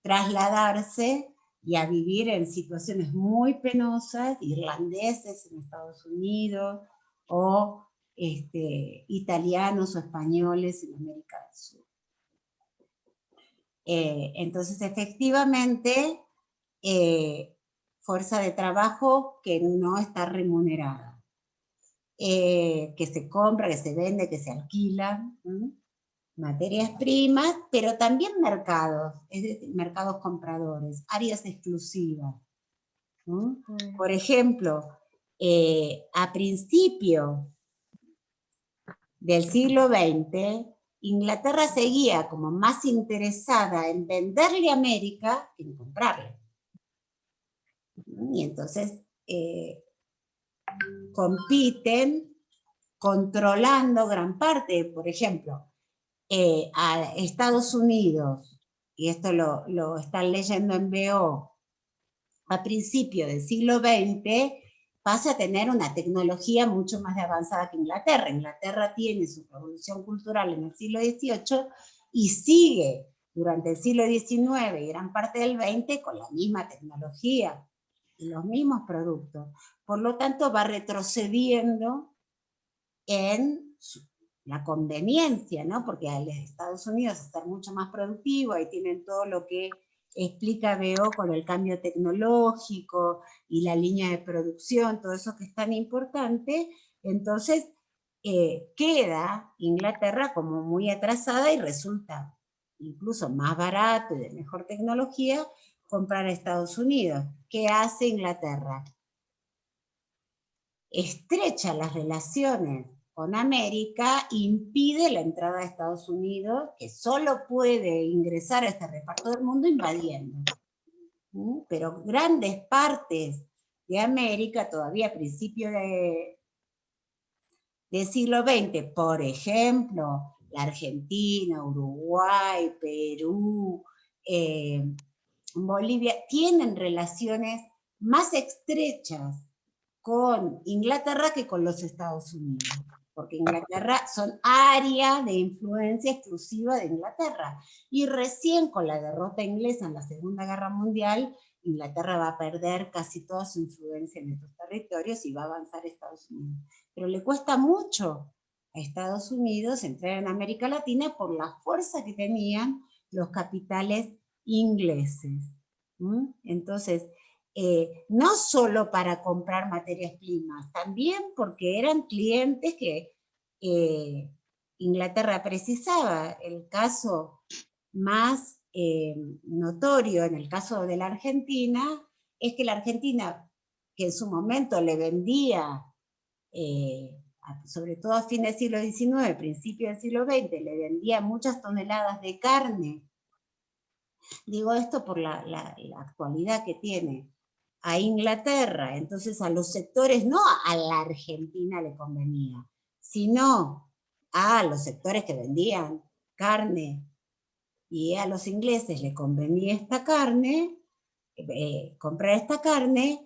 A: trasladarse y a vivir en situaciones muy penosas, irlandeses en Estados Unidos, o italianos o españoles en América del Sur. Entonces, efectivamente, fuerza de trabajo que no está remunerada, que se compra, que se vende, que se alquila, materias primas, pero también mercados, es decir, mercados compradores, áreas exclusivas. Por ejemplo, a principio del siglo XX, Inglaterra seguía como más interesada en venderle a América que en comprarle. Y entonces compiten controlando gran parte, por ejemplo, a Estados Unidos, y esto lo están leyendo en BO, a principios del siglo XX, pasa a tener una tecnología mucho más avanzada que Inglaterra. Inglaterra tiene su revolución cultural en el siglo XVIII y sigue durante el siglo XIX y gran parte del XX con la misma tecnología y los mismos productos. Por lo tanto, va retrocediendo en la conveniencia, ¿no? Porque a los Estados Unidos estar mucho más productivo, ahí tienen todo lo que explica BO con el cambio tecnológico y la línea de producción, todo eso que es tan importante, entonces queda Inglaterra como muy atrasada y resulta incluso más barato y de mejor tecnología comprar a Estados Unidos. ¿Qué hace Inglaterra? Estrecha las relaciones con América, impide la entrada a Estados Unidos, que solo puede ingresar a este reparto del mundo invadiendo. Pero grandes partes de América, todavía a principios del siglo XX, por ejemplo, la Argentina, Uruguay, Perú, Bolivia, tienen relaciones más estrechas con Inglaterra que con los Estados Unidos, porque Inglaterra son área de influencia exclusiva de Inglaterra, y recién con la derrota inglesa en la Segunda Guerra Mundial, Inglaterra va a perder casi toda su influencia en estos territorios y va a avanzar a Estados Unidos. Pero le cuesta mucho a Estados Unidos entrar en América Latina por la fuerza que tenían los capitales ingleses. Entonces, no solo para comprar materias primas, también porque eran clientes que Inglaterra precisaba. El caso más notorio en el caso de la Argentina es que la Argentina, que en su momento le vendía, sobre todo a fin del siglo XIX, principio del siglo XX, le vendía muchas toneladas de carne. Digo esto por la actualidad que tiene a Inglaterra, entonces a los sectores, no a la Argentina le convenía, sino a los sectores que vendían carne, y a los ingleses le convenía esta carne, comprar esta carne.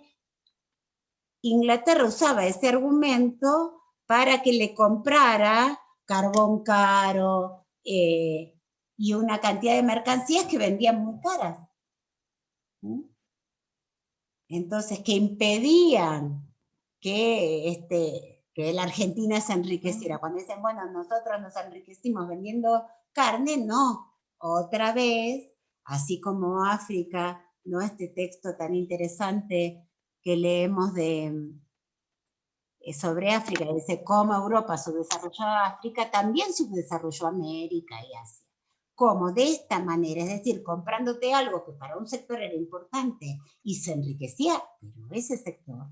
A: Inglaterra usaba ese argumento para que le comprara carbón caro y una cantidad de mercancías que vendían muy caras. Entonces, que impedían que la Argentina se enriqueciera. Cuando dicen, bueno, nosotros nos enriquecimos vendiendo carne, no. Otra vez, así como África, ¿no? Este texto tan interesante que leemos sobre África, dice cómo Europa subdesarrolló a África, también subdesarrolló América y Asia. ¿Cómo? De esta manera, es decir, comprándote algo que para un sector era importante y se enriquecía, pero ese sector,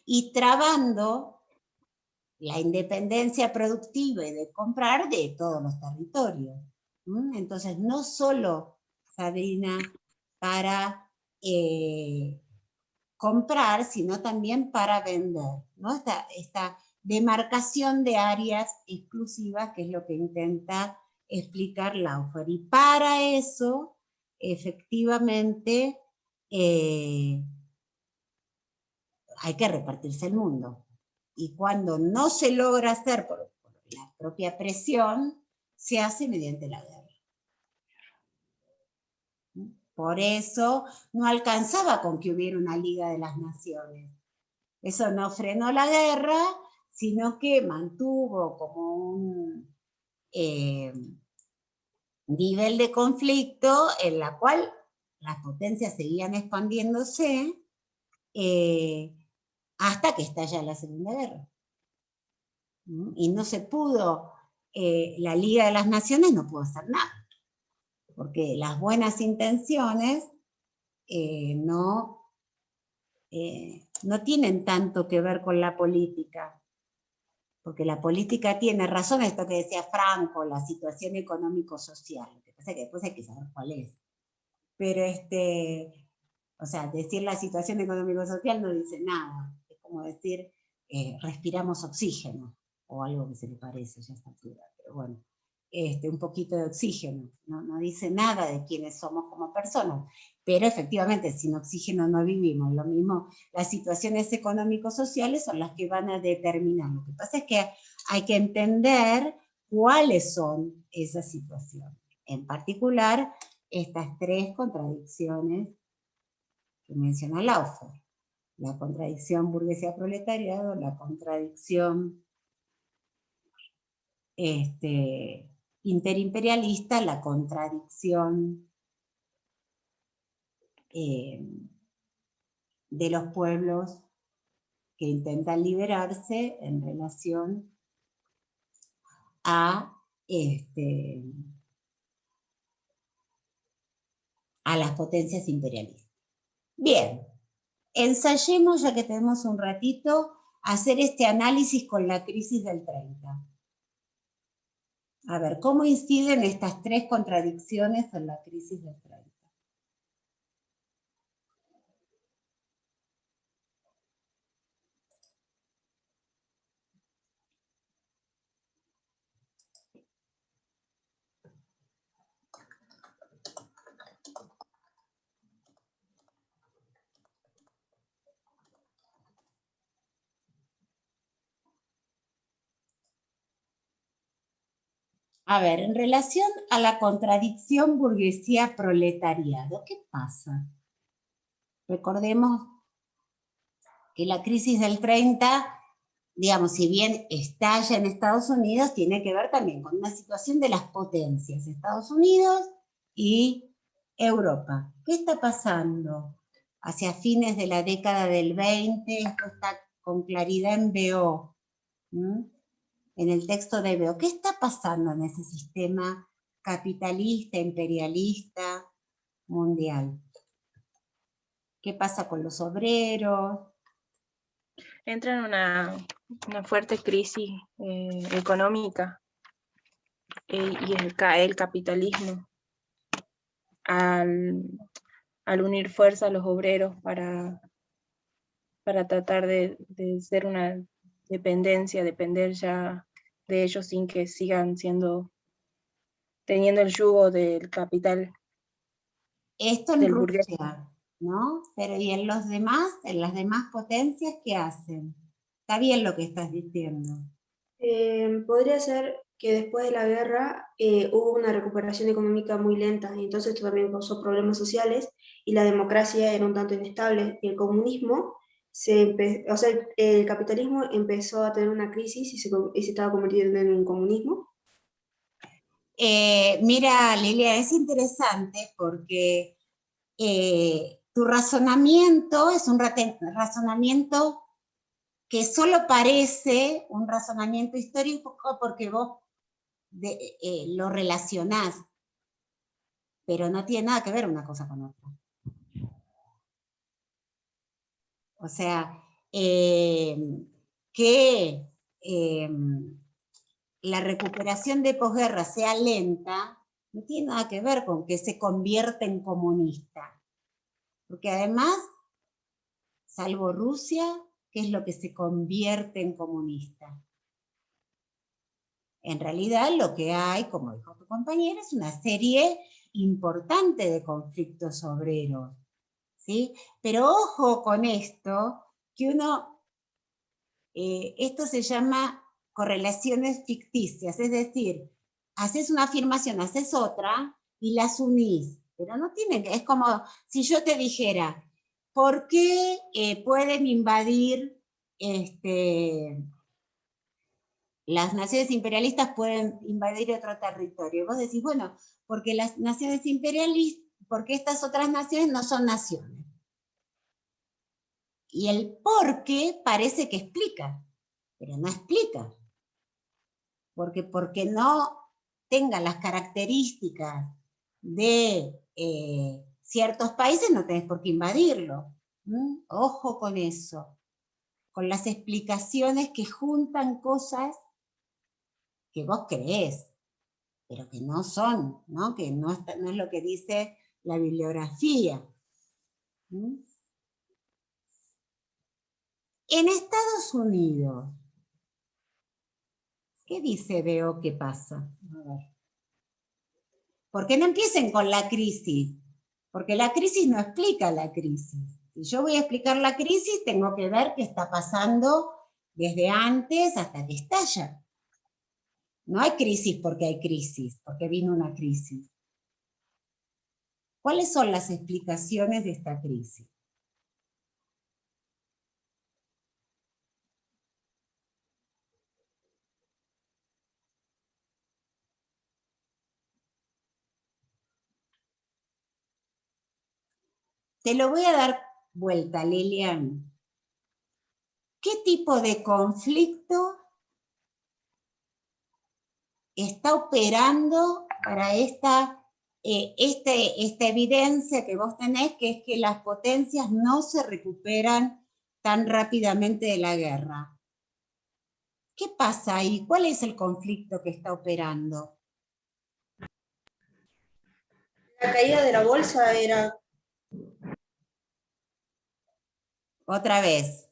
A: y trabando la independencia productiva y de comprar de todos los territorios. Entonces, no solo, Sabrina, para comprar, sino también para vender. ¿no? Esta demarcación de áreas exclusivas, que es lo que intenta explicar Laufer. Y para eso, efectivamente, hay que repartirse el mundo. Y cuando no se logra hacer por la propia presión, se hace mediante la guerra. Por eso no alcanzaba con que hubiera una Liga de las Naciones. Eso no frenó la guerra, sino que mantuvo como un nivel de conflicto en la cual las potencias seguían expandiéndose hasta que estalla la Segunda Guerra. Y no se pudo, la Liga de las Naciones no pudo hacer nada, porque las buenas intenciones no tienen tanto que ver con la política, porque la política tiene razón, esto que decía Franco, la situación económico-social, lo que pasa es que después hay que saber cuál es. Pero o sea, decir la situación económico-social no dice nada, es como decir respiramos oxígeno, o algo que se le parece ya a esta altura, pero bueno, un poquito de oxígeno, no dice nada de quiénes somos como personas, pero efectivamente sin oxígeno no vivimos. Lo mismo, las situaciones económico-sociales son las que van a determinar. Lo que pasa es que hay que entender cuáles son esas situaciones, en particular estas tres contradicciones que menciona Laufer: la contradicción burguesía-proletariado, la contradicción interimperialista, la contradicción de los pueblos que intentan liberarse en relación a las potencias imperialistas. Bien, ensayemos, ya que tenemos un ratito, hacer este análisis con la crisis del 30. A ver, ¿cómo inciden estas tres contradicciones en la crisis del 30? A ver, en relación a la contradicción burguesía-proletariado, ¿qué pasa? Recordemos que la crisis del 30, digamos, si bien estalla en Estados Unidos, tiene que ver también con una situación de las potencias, Estados Unidos y Europa. ¿Qué está pasando? Hacia fines de la década del 20, esto está con claridad en BO. En el texto de BO, ¿qué está pasando en ese sistema capitalista, imperialista, mundial? ¿Qué pasa con los obreros?
D: Entra en una fuerte crisis económica y el capitalismo al unir fuerza a los obreros para tratar de ser una depender ya de ellos sin que sigan teniendo el yugo del capital.
A: Esto en Rusia, ¿no? Pero ¿y en las demás potencias qué hacen? Está bien lo que estás diciendo.
E: Podría ser que después de la guerra hubo una recuperación económica muy lenta, y entonces esto también causó problemas sociales, y la democracia era un tanto inestable, y el comunismo, el capitalismo empezó a tener una crisis y se estaba convirtiendo en un comunismo.
A: Mira, Lilia, es interesante porque tu razonamiento es un razonamiento que solo parece un razonamiento histórico porque vos lo relacionás, pero no tiene nada que ver una cosa con otra. O sea, que la recuperación de posguerra sea lenta no tiene nada que ver con que se convierta en comunista. Porque además, salvo Rusia, qué es lo que se convierte en comunista. En realidad lo que hay, como dijo tu compañera, es una serie importante de conflictos obreros, ¿sí? Pero ojo con esto, que esto se llama correlaciones ficticias, es decir, haces una afirmación, haces otra y las unís, pero no tienen que, es como si yo te dijera, ¿por qué pueden invadir las naciones imperialistas pueden invadir otro territorio? Vos decís, bueno, porque las naciones imperialistas, porque estas otras naciones no son naciones. Y el por qué parece que explica, pero no explica. Porque no tenga las características de ciertos países, no tenés por qué invadirlo. Ojo con eso, con las explicaciones que juntan cosas que vos creés, pero que no son, ¿no? Que no es lo que dice la bibliografía. En Estados Unidos, ¿qué dice Veo que pasa? A ver. ¿Por qué no empiecen con la crisis? Porque la crisis no explica la crisis. Si yo voy a explicar la crisis, tengo que ver qué está pasando desde antes hasta que estalla. No hay crisis porque hay crisis, porque vino una crisis. ¿Cuáles son las explicaciones de esta crisis? Te lo voy a dar vuelta, Lilian. ¿Qué tipo de conflicto está operando para esta evidencia que vos tenés, que es que las potencias no se recuperan tan rápidamente de la guerra? ¿Qué pasa ahí? ¿Cuál es el conflicto que está operando?
E: La caída de la bolsa era...
A: Otra vez.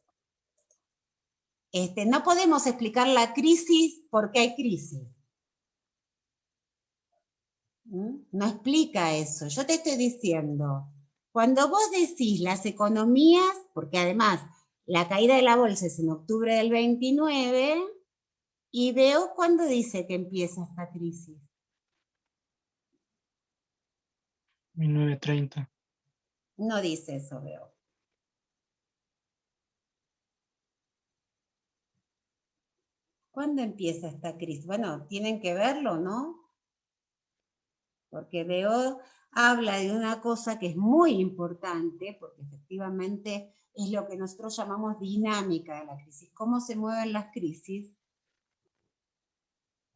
A: No podemos explicar la crisis porque hay crisis. No explica eso. Yo te estoy diciendo, cuando vos decís las economías, porque además la caída de la bolsa es en octubre del 29, y Veo cuando dice que empieza esta crisis.
B: 1930.
A: No dice eso, Veo. ¿Cuándo empieza esta crisis? Bueno, tienen que verlo, ¿no? Porque Veo habla de una cosa que es muy importante, porque efectivamente es lo que nosotros llamamos dinámica de la crisis. ¿Cómo se mueven las crisis?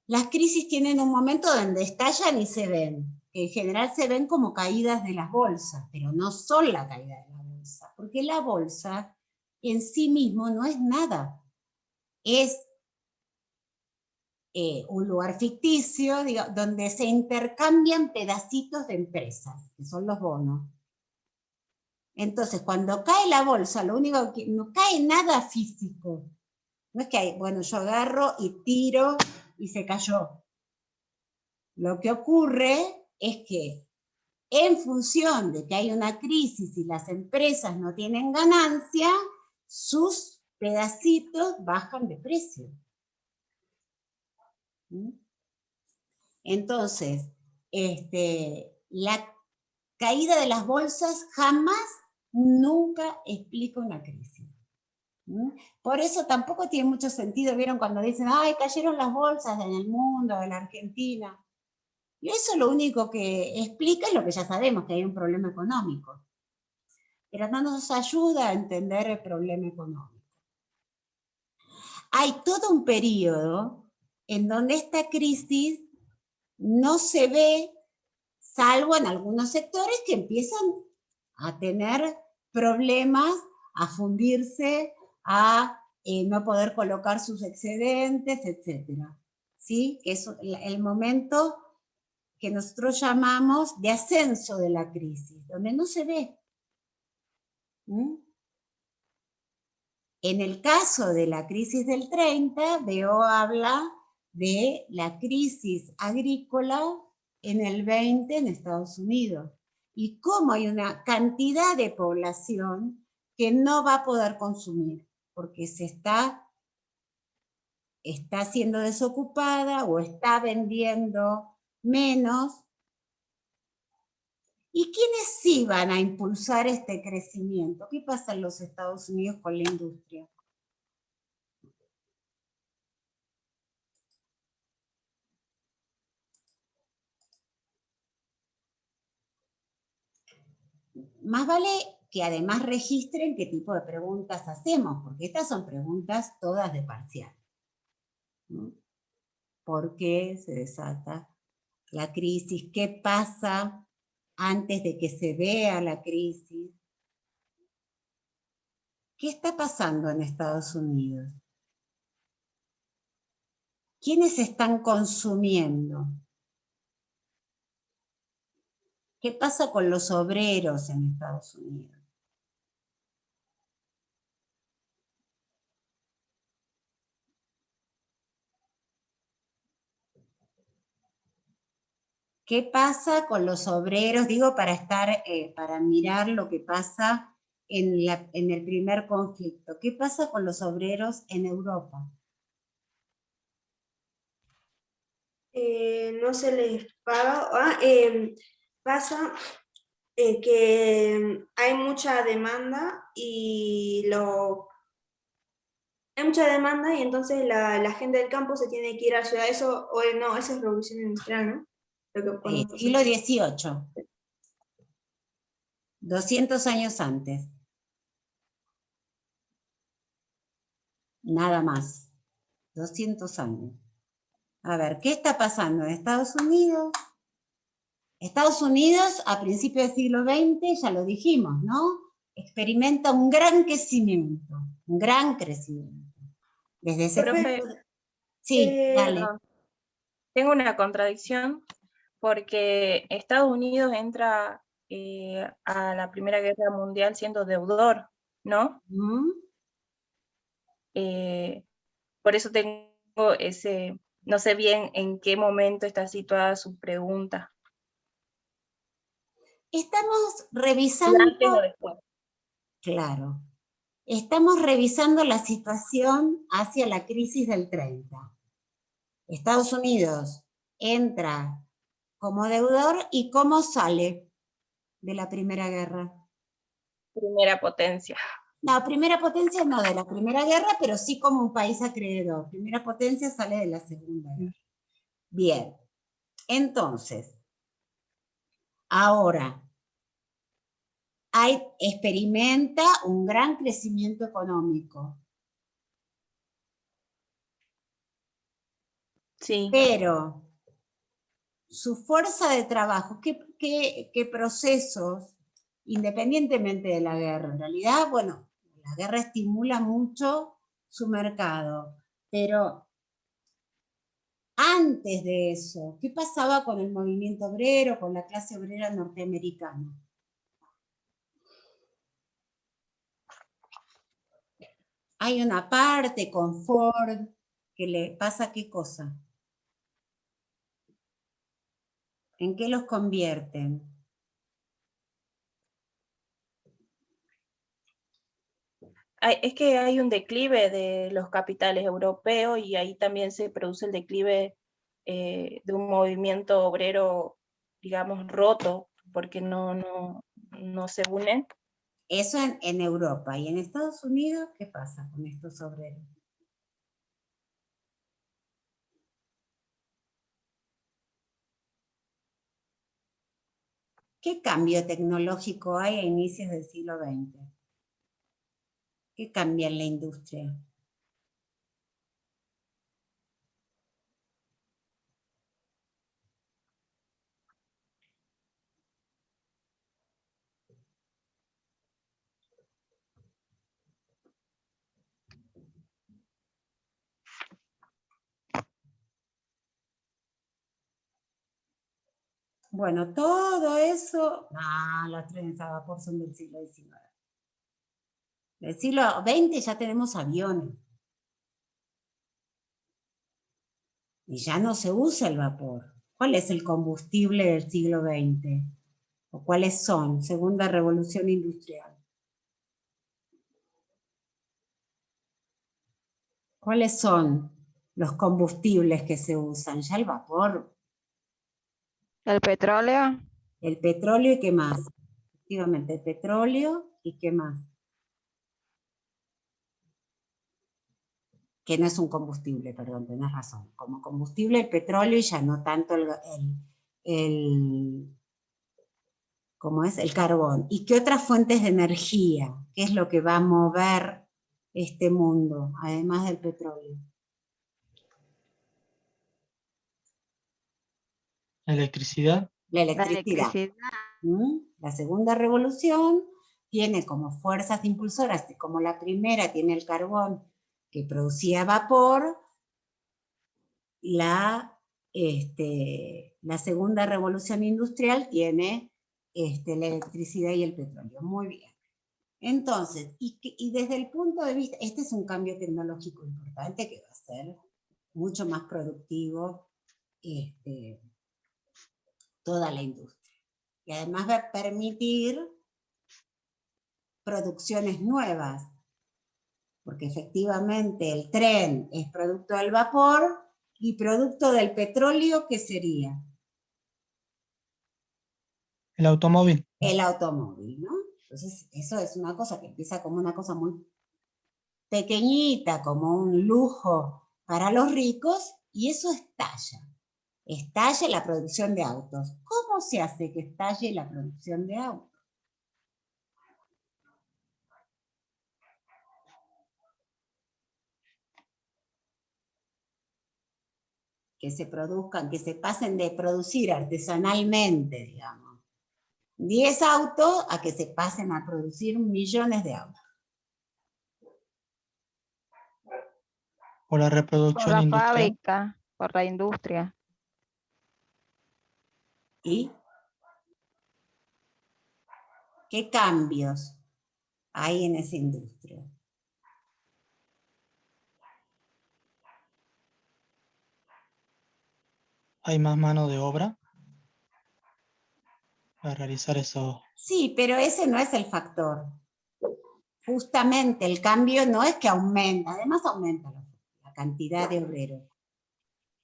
A: Las crisis tienen un momento donde estallan y se ven, que en general se ven como caídas de las bolsas, pero no son la caída de la bolsa, porque la bolsa en sí mismo no es nada. Es un lugar ficticio, donde se intercambian pedacitos de empresas, que son los bonos. Entonces, cuando cae la bolsa, lo único que no cae nada físico. No es que bueno, yo agarro y tiro y se cayó. Lo que ocurre es que en función de que hay una crisis y las empresas no tienen ganancia, sus pedacitos bajan de precio. Entonces, la caída de las bolsas jamás, nunca explica una crisis. Por eso tampoco tiene mucho sentido, ¿vieron? Cuando dicen, ay, cayeron las bolsas en el mundo, en la Argentina. Y eso lo único que explica es lo que ya sabemos, que hay un problema económico. Pero no nos ayuda a entender el problema económico. Hay todo un periodo en donde esta crisis no se ve, salvo en algunos sectores que empiezan a tener problemas, a fundirse, a no poder colocar sus excedentes, etc. ¿Sí? Que es el momento que nosotros llamamos de ascenso de la crisis, donde no se ve. En el caso de la crisis del 30, Veo habla de la crisis agrícola en el 20 en Estados Unidos, y cómo hay una cantidad de población que no va a poder consumir, porque está siendo desocupada o está vendiendo menos. ¿Y quiénes sí van a impulsar este crecimiento? ¿Qué pasa en los Estados Unidos con la industria? Más vale que además registren qué tipo de preguntas hacemos, porque estas son preguntas todas de parcial. ¿No? ¿Por qué se desata la crisis? ¿Qué pasa antes de que se vea la crisis? ¿Qué está pasando en Estados Unidos? ¿Quiénes están consumiendo? ¿Qué pasa con los obreros en Estados Unidos? ¿Qué pasa con los obreros? Digo, para mirar lo que pasa en el primer conflicto. ¿Qué pasa con los obreros en Europa?
E: No se les paga. Pasa que hay mucha demanda y entonces la gente del campo se tiene que ir a la ciudad. Eso, o no, eso es revolución industrial, ¿no?
A: Siglo XVIII. 200 años antes. Nada más. 200 años. A ver, ¿qué está pasando en Estados Unidos? Estados Unidos, a principios del siglo XX, ya lo dijimos, ¿no? Experimenta un gran crecimiento. Un gran crecimiento. Desde ese
D: Profe,
A: punto... Sí, dale.
D: perdón. Tengo una contradicción porque Estados Unidos entra a la Primera Guerra Mundial siendo deudor, ¿no?
A: ¿Mm?
D: Por eso tengo no sé bien en qué momento está situada su pregunta.
A: Estamos
D: Si
A: revisando...
D: antes o después.
A: Claro. Estamos revisando la situación hacia la crisis del 30. Estados Unidos entra como deudor y cómo sale de la Primera Guerra.
D: Primera potencia.
A: No, primera potencia no de la Primera Guerra, pero sí como un país acreedor. Primera potencia sale de la Segunda Guerra. Bien, entonces, ahora, experimenta un gran crecimiento económico.
D: Sí.
A: Pero su fuerza de trabajo, ¿qué procesos, independientemente de la guerra? En realidad, bueno, la guerra estimula mucho su mercado, pero antes de eso, ¿qué pasaba con el movimiento obrero, con la clase obrera norteamericana? Hay una parte con Ford que le pasa ¿qué cosa? ¿En qué los convierten?
D: Es que hay un declive de los capitales europeos y ahí también se produce el declive de un movimiento obrero, digamos, roto, porque no se unen.
A: Eso en Europa. ¿Y en Estados Unidos qué pasa con estos obreros? ¿Qué cambio tecnológico hay a inicios del siglo XX? ¿Qué cambia en la industria? Bueno, todo eso... No, los trenes a vapor son del siglo XIX. En el siglo XX ya tenemos aviones. Y ya no se usa el vapor. ¿Cuál es el combustible del siglo XX? ¿O cuáles son? Segunda revolución industrial. ¿Cuáles son los combustibles que se usan? Ya el vapor.
G: El petróleo.
A: El petróleo y qué más. Efectivamente, el petróleo y qué más. Que no es un combustible, perdón, tenés razón. Como combustible el petróleo y ya no tanto ¿cómo es? El carbón. ¿Y qué otras fuentes de energía? ¿Qué es lo que va a mover este mundo, además del petróleo?
B: Electricidad.
A: La
G: La
A: electricidad.
G: electricidad.
A: La segunda revolución tiene como fuerzas impulsoras, como la primera tiene el carbón que producía vapor, la segunda revolución industrial tiene la electricidad y el petróleo. Muy bien. Entonces, y desde el punto de vista, este es un cambio tecnológico importante que va a ser mucho más productivo toda la industria. Y además va a permitir producciones nuevas, porque efectivamente el tren es producto del vapor y producto del petróleo, ¿qué sería?
B: El automóvil.
A: El automóvil, ¿no? Entonces, eso es una cosa que empieza como una cosa muy pequeñita, como un lujo para los ricos, y eso estalla. Estalla la producción de autos. ¿Cómo se hace que estalle la producción de autos? Que se produzcan, que se pasen de producir artesanalmente, digamos, 10 autos a que se pasen a producir millones de autos.
B: Por la
G: Por
B: reproducción
G: la
B: industrial.
G: fábrica, por la industria.
A: ¿Y qué cambios hay en esa industria?
B: Hay más mano de obra para realizar eso.
A: Sí, pero ese no es el factor. Justamente el cambio no es que aumenta, además aumenta la cantidad de obreros.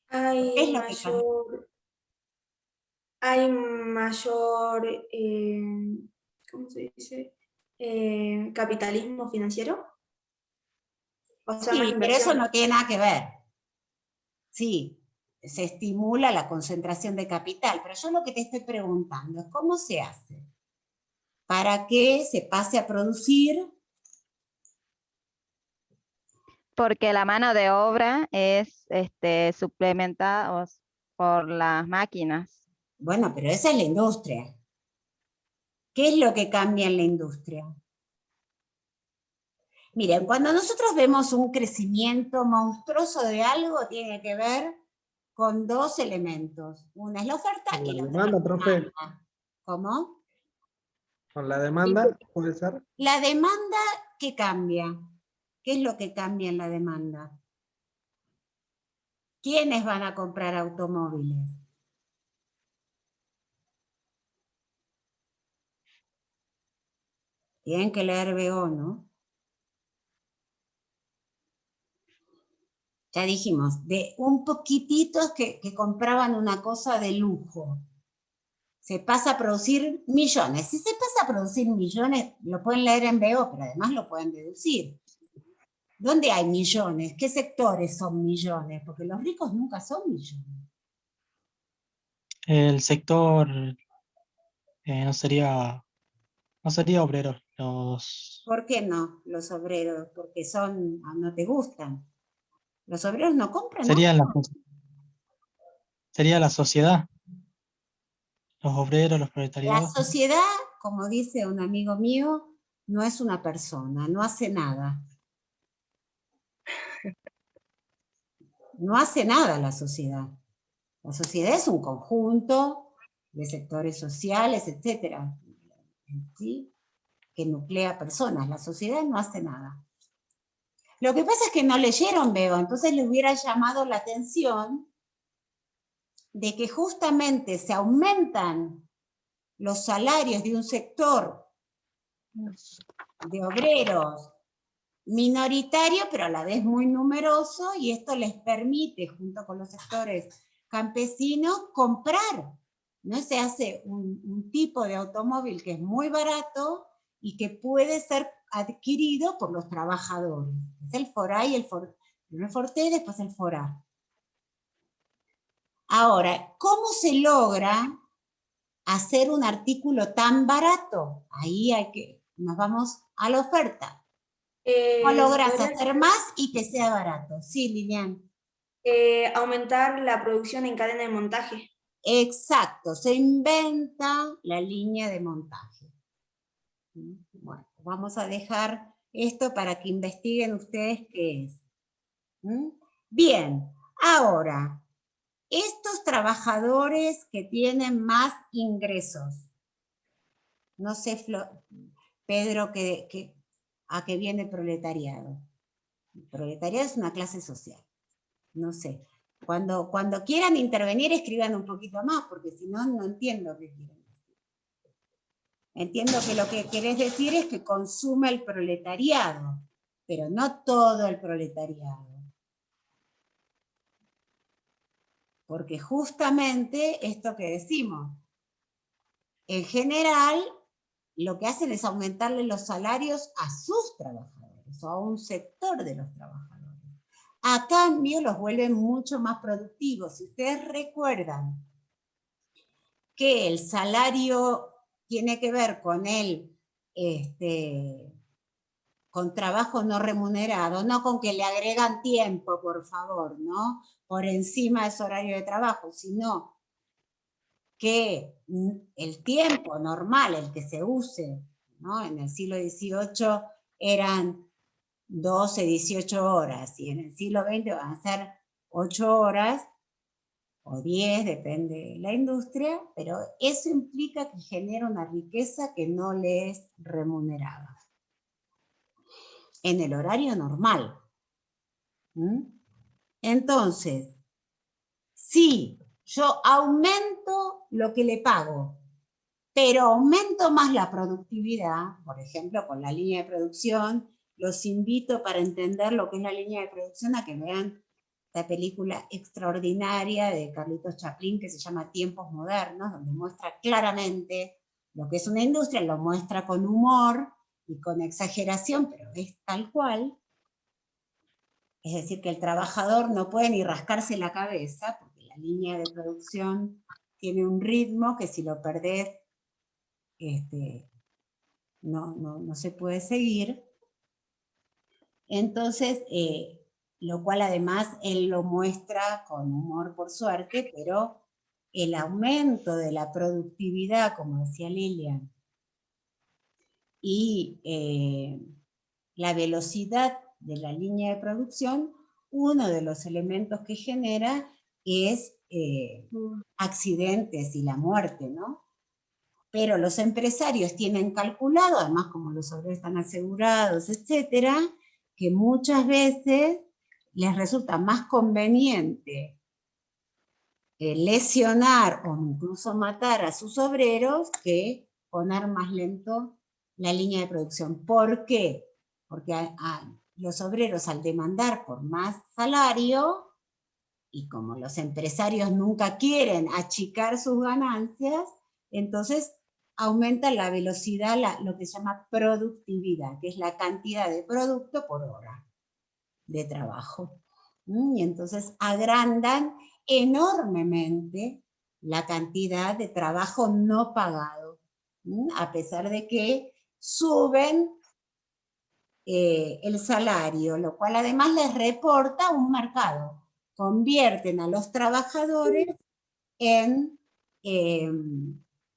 A: ¿Qué es lo que cambia?
E: Hay mayor, ¿cómo se dice? Capitalismo financiero. O sea, más
A: Sí, pero eso
E: inversión.
A: no tiene nada que ver. Sí, se estimula la concentración de capital, pero yo lo que te estoy preguntando es cómo se hace para que se pase a producir.
G: Porque la mano de obra es suplementada por las máquinas.
A: Bueno, pero esa es la industria. ¿Qué es lo que cambia en la industria? Miren, cuando nosotros vemos un crecimiento monstruoso de algo, tiene que ver con dos elementos. Una es la oferta y la otra es la demanda. ¿Cómo?
H: Con la demanda, puede ser.
A: La demanda, ¿qué cambia? ¿Qué es lo que cambia en la demanda? ¿Quiénes van a comprar automóviles? Tienen que leer BO, ¿no? Ya dijimos, de un poquititos que compraban una cosa de lujo. Se pasa a producir millones. Si se pasa a producir millones, lo pueden leer en BO, pero además lo pueden deducir. ¿Dónde hay millones? ¿Qué sectores son millones? Porque los ricos nunca son millones.
B: El sector no sería obrero.
A: ¿Por qué no los obreros? Porque no te gustan. Los obreros no compran, ¿no?
B: Sería la sociedad. Los obreros, los
A: La
B: proletariados.
A: sociedad, como dice un amigo mío, no es una persona, no hace nada. No hace nada la sociedad. La sociedad es un conjunto de sectores sociales, etc. ¿Sí? que nuclea personas, la sociedad no hace nada. Lo que pasa es que no leyeron, veo, entonces le hubiera llamado la atención de que justamente se aumentan los salarios de un sector de obreros minoritario, pero a la vez muy numeroso, y esto les permite, junto con los sectores campesinos, comprar. ¿No? Se hace un tipo de automóvil que es muy barato y que puede ser adquirido por los trabajadores. Es el Forá y el Forté, después el Forá. Ahora, ¿cómo se logra hacer un artículo tan barato? Ahí nos vamos a la oferta. ¿Cómo logras hacer más y que sea barato? Sí, Lilian.
E: Aumentar la producción en cadena de montaje.
A: Exacto, se inventa la línea de montaje. Bueno, vamos a dejar esto para que investiguen ustedes qué es. Bien, ahora, estos trabajadores que tienen más ingresos, no sé, Pedro, a qué viene proletariado. El proletariado es una clase social, no sé. Cuando quieran intervenir, escriban un poquito más, porque si no, no entiendo qué quieren decir. Entiendo que lo que querés decir es que consume el proletariado, pero no todo el proletariado. Porque justamente esto que decimos, en general, lo que hacen es aumentarle los salarios a sus trabajadores, o a un sector de los trabajadores. A cambio, los vuelven mucho más productivos. Si ustedes recuerdan que el salario tiene que ver con con trabajo no remunerado, no con que le agregan tiempo, por favor, ¿no? Por encima de su horario de trabajo, sino que el tiempo normal, el que se use, ¿no? En el siglo XVIII eran 12, 18 horas, y en el siglo XX van a ser 8 horas, o 10, depende de la industria, pero eso implica que genera una riqueza que no le es remunerada. En el horario normal. Entonces, si yo aumento lo que le pago, pero aumento más la productividad, por ejemplo, con la línea de producción, los invito para entender lo que es la línea de producción a que vean la película extraordinaria de Carlitos Chaplin que se llama Tiempos Modernos, donde muestra claramente lo que es una industria, lo muestra con humor y con exageración, pero es tal cual. Es decir, que el trabajador no puede ni rascarse la cabeza, porque la línea de producción tiene un ritmo que si lo perdés, no se puede seguir. Entonces, lo cual además él lo muestra con humor por suerte, pero el aumento de la productividad, como decía Lilian, y la velocidad de la línea de producción, uno de los elementos que genera es accidentes y la muerte, ¿no? Pero los empresarios tienen calculado, además como los obreros están asegurados, etcétera, que muchas veces les resulta más conveniente lesionar o incluso matar a sus obreros que poner más lento la línea de producción. ¿Por qué? Porque los obreros al demandar por más salario, y como los empresarios nunca quieren achicar sus ganancias, entonces aumenta la velocidad, lo que se llama productividad, que es la cantidad de producto por hora de trabajo. Y entonces agrandan enormemente la cantidad de trabajo no pagado, a pesar de que suben el salario, lo cual además les reporta un mercado. Convierten a los trabajadores en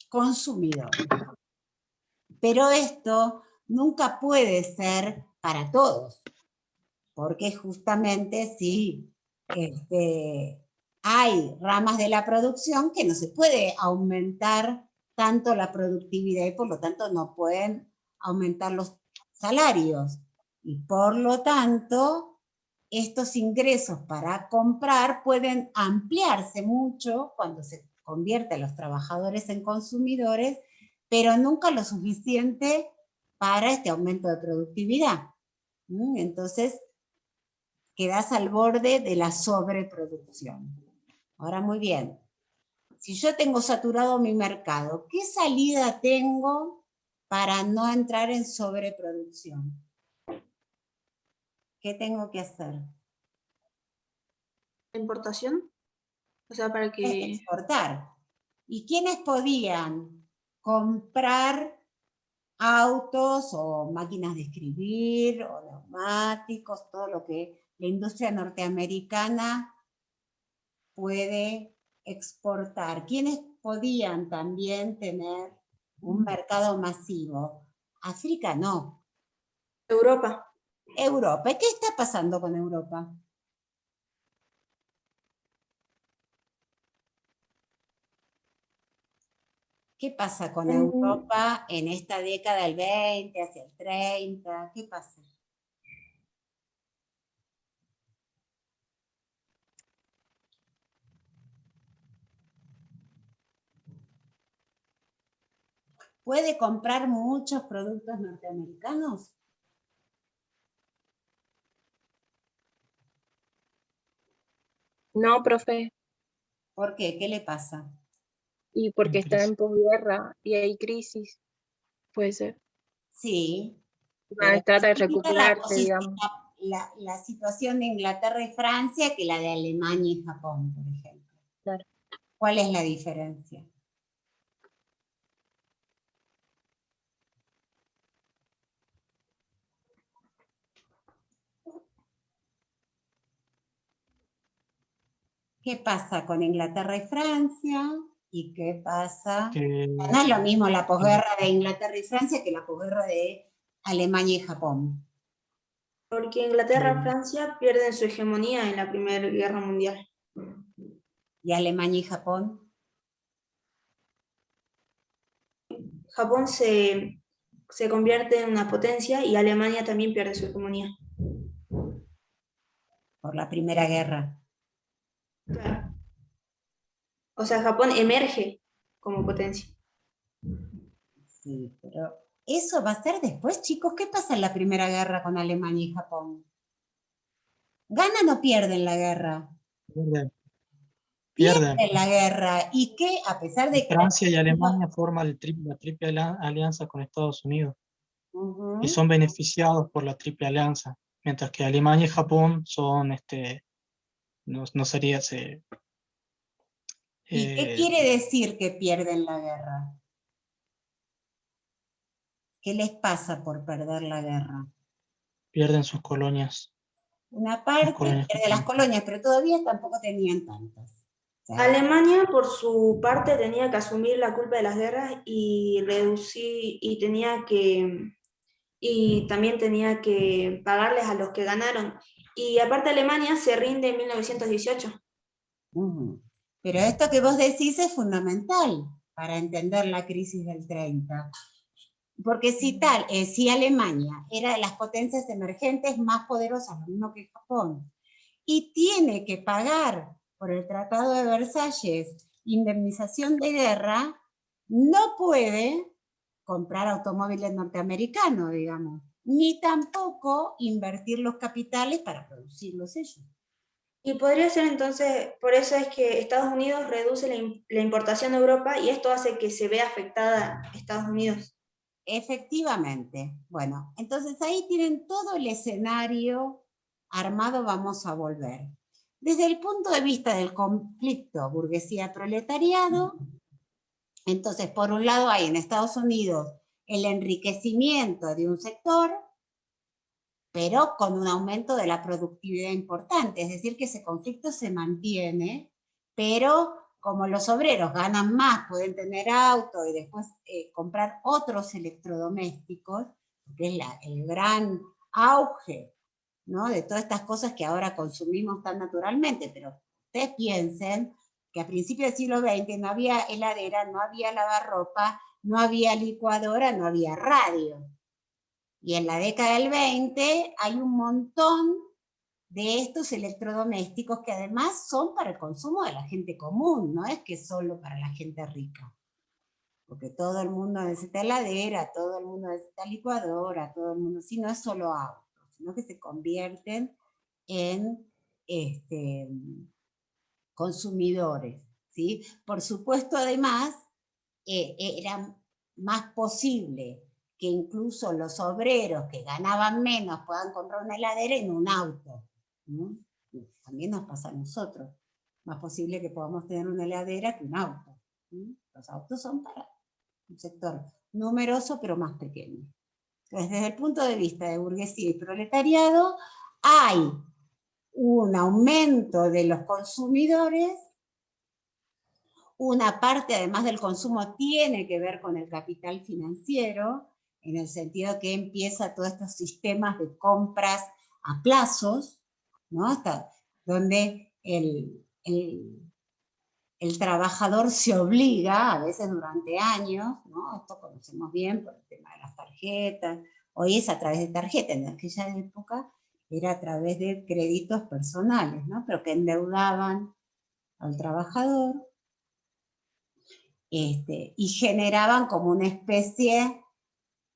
A: consumidores. Pero esto nunca puede ser para todos, porque justamente si hay ramas de la producción que no se puede aumentar tanto la productividad y por lo tanto no pueden aumentar los salarios. Y por lo tanto, estos ingresos para comprar pueden ampliarse mucho cuando se convierte a los trabajadores en consumidores, pero nunca lo suficiente para este aumento de productividad. Entonces, quedás al borde de la sobreproducción. Ahora, muy bien. Si yo tengo saturado mi mercado, ¿qué salida tengo para no entrar en sobreproducción? ¿Qué tengo que hacer?
E: ¿La importación? O sea, para
A: Es
E: que...
A: exportar. ¿Y quiénes podían comprar autos o máquinas de escribir o neumáticos, todo lo que la industria norteamericana puede exportar? ¿Quiénes podían también tener un mercado masivo? África no.
E: Europa.
A: Europa. ¿Y qué está pasando con Europa? ¿Qué pasa con Europa en esta década del 20, hacia el 30? ¿Qué pasa? ¿Puede comprar muchos productos norteamericanos?
D: No, profe,
A: ¿Por qué? ¿Qué le pasa?
D: y porque
B: En
D: está
B: crisis.
D: en posguerra y hay crisis, puede ser.
A: Sí, pero
D: Trata de
A: es distinta la,
D: recuperarse, digamos.
A: la situación de Inglaterra y Francia que la de Alemania y Japón, por ejemplo.
D: Claro.
A: ¿Cuál es la diferencia? ¿Qué pasa con Inglaterra y Francia? ¿Y qué pasa?
B: Que,
A: No es lo mismo la posguerra de Inglaterra y Francia que la posguerra de Alemania y Japón.
E: Porque Inglaterra y
B: que
E: Francia pierden su hegemonía en la Primera Guerra Mundial.
A: ¿Y Alemania y Japón?
E: Japón se convierte en una potencia y Alemania también pierde su hegemonía.
A: Por la Primera Guerra.
E: Claro. O sea, Japón emerge como potencia.
A: Sí, pero eso va a ser después, chicos. ¿Qué pasa en la Primera Guerra con Alemania y Japón? ¿Ganan o pierden la guerra?
B: pierden.
A: Pierden la guerra. ¿Y qué? A pesar de que...
B: Francia y Alemania forman la triple alianza con Estados Unidos y
A: Ujú.
B: son beneficiados por la triple alianza, mientras que Alemania y Japón son, no sería,
A: ¿Y qué
B: eh,
A: quiere decir que pierden la guerra? ¿Qué les pasa por perder la guerra?
B: pierden sus colonias.
A: Una
B: Las
A: parte
B: colonias que
A: pierde las
B: tienen.
A: colonias, pero todavía tampoco tenían tantas. O sea,
E: Alemania, por su parte, tenía que asumir la culpa de las guerras y reducir, y también tenía que pagarles a los que ganaron. Y aparte Alemania se rinde en 1918.
A: ujú. Pero esto que vos decís es fundamental para entender la crisis del 30. Porque si Alemania era de las potencias emergentes más poderosas, lo mismo que Japón, y tiene que pagar por el Tratado de Versalles indemnización de guerra, no puede comprar automóviles norteamericanos, digamos, ni tampoco invertir los capitales para producirlos ellos.
E: Y podría ser entonces, por eso es que Estados Unidos reduce la importación de Europa y esto hace que se vea afectada Estados Unidos.
A: Efectivamente. Bueno, entonces ahí tienen todo el escenario armado, vamos a volver. Desde el punto de vista del conflicto burguesía-proletariado, entonces por un lado hay en Estados Unidos el enriquecimiento de un sector, pero con un aumento de la productividad importante, es decir, que ese conflicto se mantiene, pero como los obreros ganan más, pueden tener auto y después comprar otros electrodomésticos, que es el gran auge, ¿no?, de todas estas cosas que ahora consumimos tan naturalmente, pero ustedes piensen que a principios del siglo XX no había heladera, no había lavarropa, no había licuadora, no había radio. Y en la década del 20 hay un montón de estos electrodomésticos que además son para el consumo de la gente común, no es que solo para la gente rica. Porque todo el mundo necesita heladera, todo el mundo necesita licuadora, todo el mundo, si no es solo autos, sino que se convierten en consumidores, ¿sí? Por supuesto, además, era más posible que incluso los obreros que ganaban menos puedan comprar una heladera en un auto, ¿no? También nos pasa a nosotros. Más posible que podamos tener una heladera que un auto, ¿sí? Los autos son para un sector numeroso pero más pequeño. Entonces, desde el punto de vista de burguesía y proletariado, hay un aumento de los consumidores. Una parte, además del consumo, tiene que ver con el capital financiero, en el sentido que empieza todos estos sistemas de compras a plazos, ¿no? Hasta donde el trabajador se obliga, a veces durante años, ¿no? Esto conocemos bien por el tema de las tarjetas, hoy es a través de tarjetas, en aquella época era a través de créditos personales, ¿no? Pero que endeudaban al trabajador, y generaban como una especie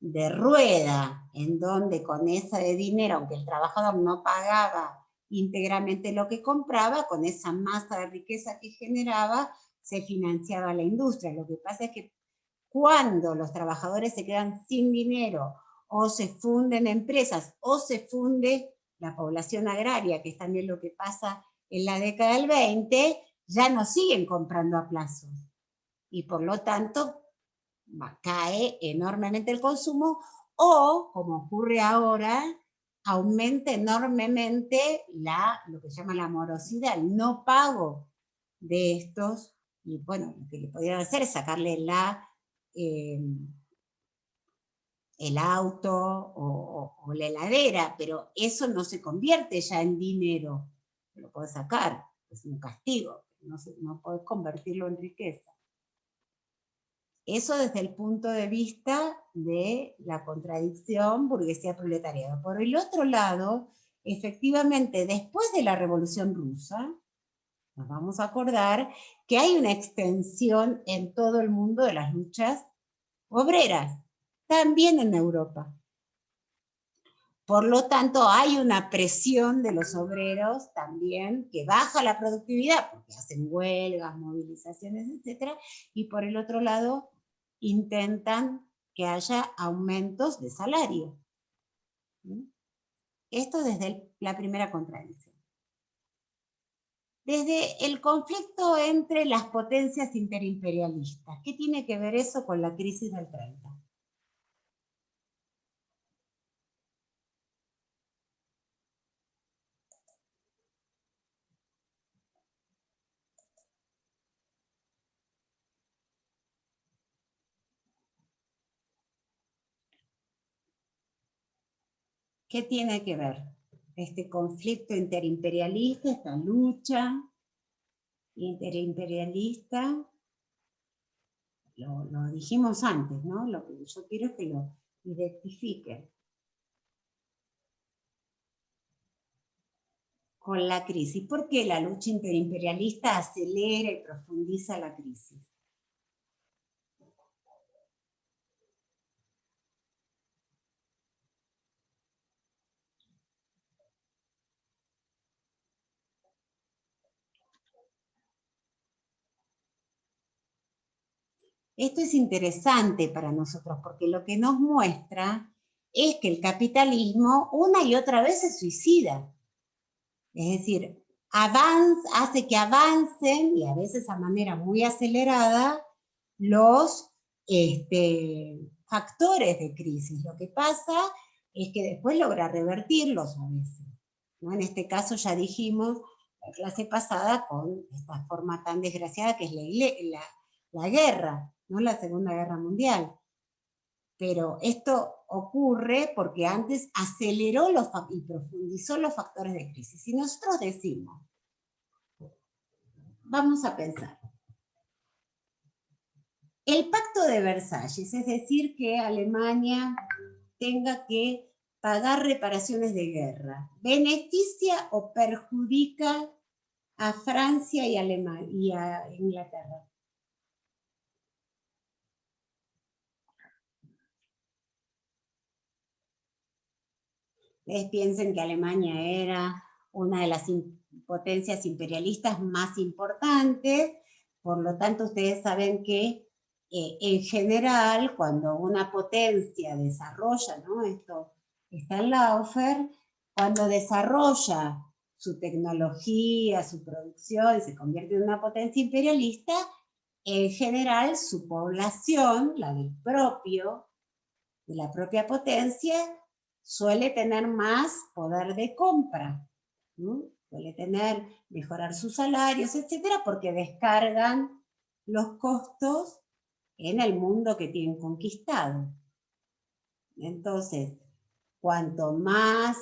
A: de rueda, en donde con ese dinero, aunque el trabajador no pagaba íntegramente lo que compraba, con esa masa de riqueza que generaba, se financiaba la industria. Lo que pasa es que cuando los trabajadores se quedan sin dinero, o se funden empresas, o se funde la población agraria, que es también lo que pasa en la década del 20, ya no siguen comprando a plazos. Y por lo tanto cae enormemente el consumo, o, como ocurre ahora, aumenta enormemente lo que se llama la morosidad, el no pago de estos, y bueno, lo que le podrían hacer es sacarle el auto o la heladera, pero eso no se convierte ya en dinero, lo puedes sacar, es un castigo, no puedes convertirlo en riqueza. Eso desde el punto de vista de la contradicción burguesía-proletariado. Por el otro lado, efectivamente, después de la Revolución Rusa, nos vamos a acordar que hay una extensión en todo el mundo de las luchas obreras, también en Europa. Por lo tanto, hay una presión de los obreros también que baja la productividad, porque hacen huelgas, movilizaciones, etc. Y por el otro lado, intentan que haya aumentos de salario. Esto desde la primera contradicción. Desde el conflicto entre las potencias interimperialistas. ¿Qué tiene que ver eso con la crisis del 30? ¿Qué tiene que ver este conflicto interimperialista, esta lucha interimperialista? Lo dijimos antes, ¿no? Lo que yo quiero es que lo identifiquen. Con la crisis. ¿Por qué la lucha interimperialista acelera y profundiza la crisis? Esto es interesante para nosotros porque lo que nos muestra es que el capitalismo una y otra vez se suicida. Es decir, hace que avancen, y a veces a manera muy acelerada, los factores de crisis. Lo que pasa es que después logra revertirlos a veces, ¿no? En este caso ya dijimos la clase pasada con esta forma tan desgraciada que es la guerra, ¿no? La Segunda Guerra Mundial. Pero esto ocurre porque antes aceleró y profundizó los factores de crisis. Si nosotros decimos, vamos a pensar, el Pacto de Versalles, es decir, que Alemania tenga que pagar reparaciones de guerra, ¿beneficia o perjudica a Francia y a Inglaterra? Ustedes piensen que Alemania era una de las potencias imperialistas más importantes, por lo tanto ustedes saben que en general cuando una potencia desarrolla, ¿no? Esto está en Laufer, cuando desarrolla su tecnología, su producción y se convierte en una potencia imperialista, en general su población, la de la propia potencia, suele tener más poder de compra, ¿no? Suele mejorar sus salarios, etcétera, porque descargan los costos en el mundo que tienen conquistado. Entonces, cuanto más,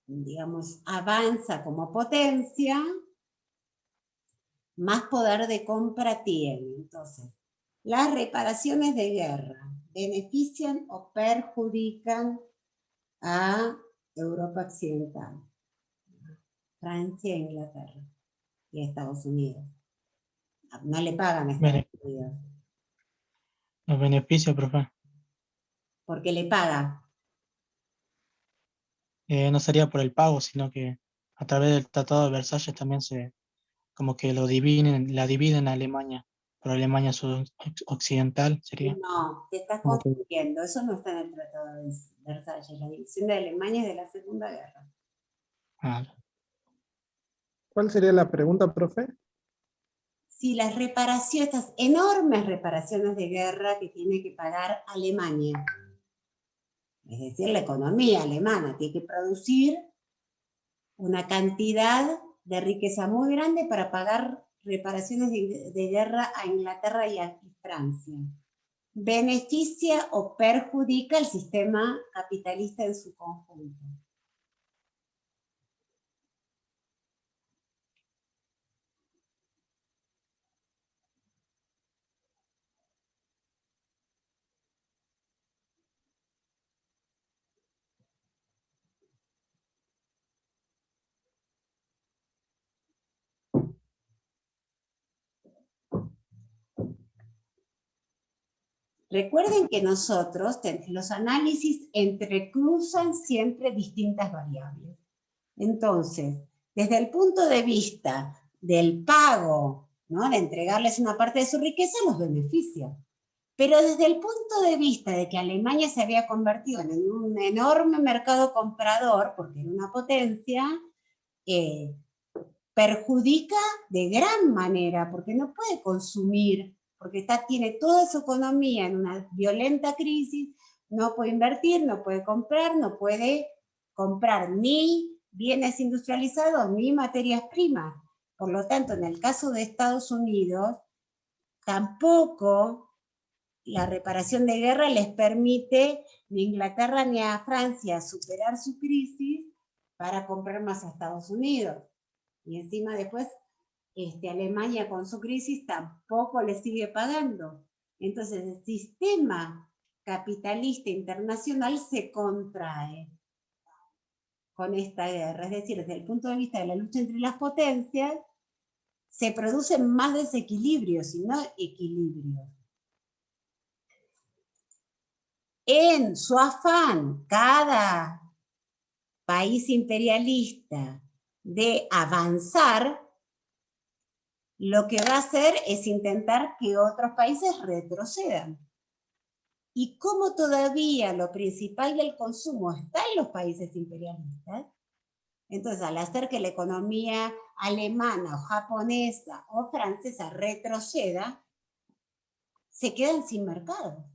A: digamos, avanza como potencia, más poder de compra tiene. Entonces, las reparaciones de guerra benefician o perjudican a Europa Occidental, Francia, Inglaterra y Estados Unidos. No le pagan a Estados Unidos.
B: Los beneficios, profe.
A: Porque le paga.
B: No sería por el pago, sino que a través del Tratado de Versalles también como que la dividen a Alemania, por Alemania occidental sería.
A: No, te estás confundiendo, eso no está en el Tratado de Versalles, la división de Alemania es de la Segunda Guerra.
H: ¿Cuál sería la pregunta, profe?
A: Si las reparaciones, estas enormes reparaciones de guerra que tiene que pagar Alemania, es decir, la economía alemana tiene que producir una cantidad de riqueza muy grande para pagar reparaciones de guerra a Inglaterra y a Francia. ¿Beneficia o perjudica el sistema capitalista en su conjunto? Recuerden que nosotros, los análisis entrecruzan siempre distintas variables. Entonces, desde el punto de vista del pago, ¿no? De entregarles una parte de su riqueza, los beneficia. Pero desde el punto de vista de que Alemania se había convertido en un enorme mercado comprador, porque era una potencia, perjudica de gran manera, porque no puede consumir, porque tiene toda su economía en una violenta crisis, no puede invertir, no puede comprar ni bienes industrializados ni materias primas. Por lo tanto, en el caso de Estados Unidos, tampoco la reparación de guerra les permite ni a Inglaterra ni a Francia superar su crisis para comprar más a Estados Unidos. Y encima después Alemania con su crisis tampoco le sigue pagando. Entonces el sistema capitalista internacional se contrae con esta guerra. Es decir, desde el punto de vista de la lucha entre las potencias, se producen más desequilibrios y no equilibrios. En su afán, cada país imperialista de avanzar, lo que va a hacer es intentar que otros países retrocedan. Y como todavía lo principal del consumo está en los países imperialistas, entonces al hacer que la economía alemana o japonesa o francesa retroceda, se quedan sin mercado.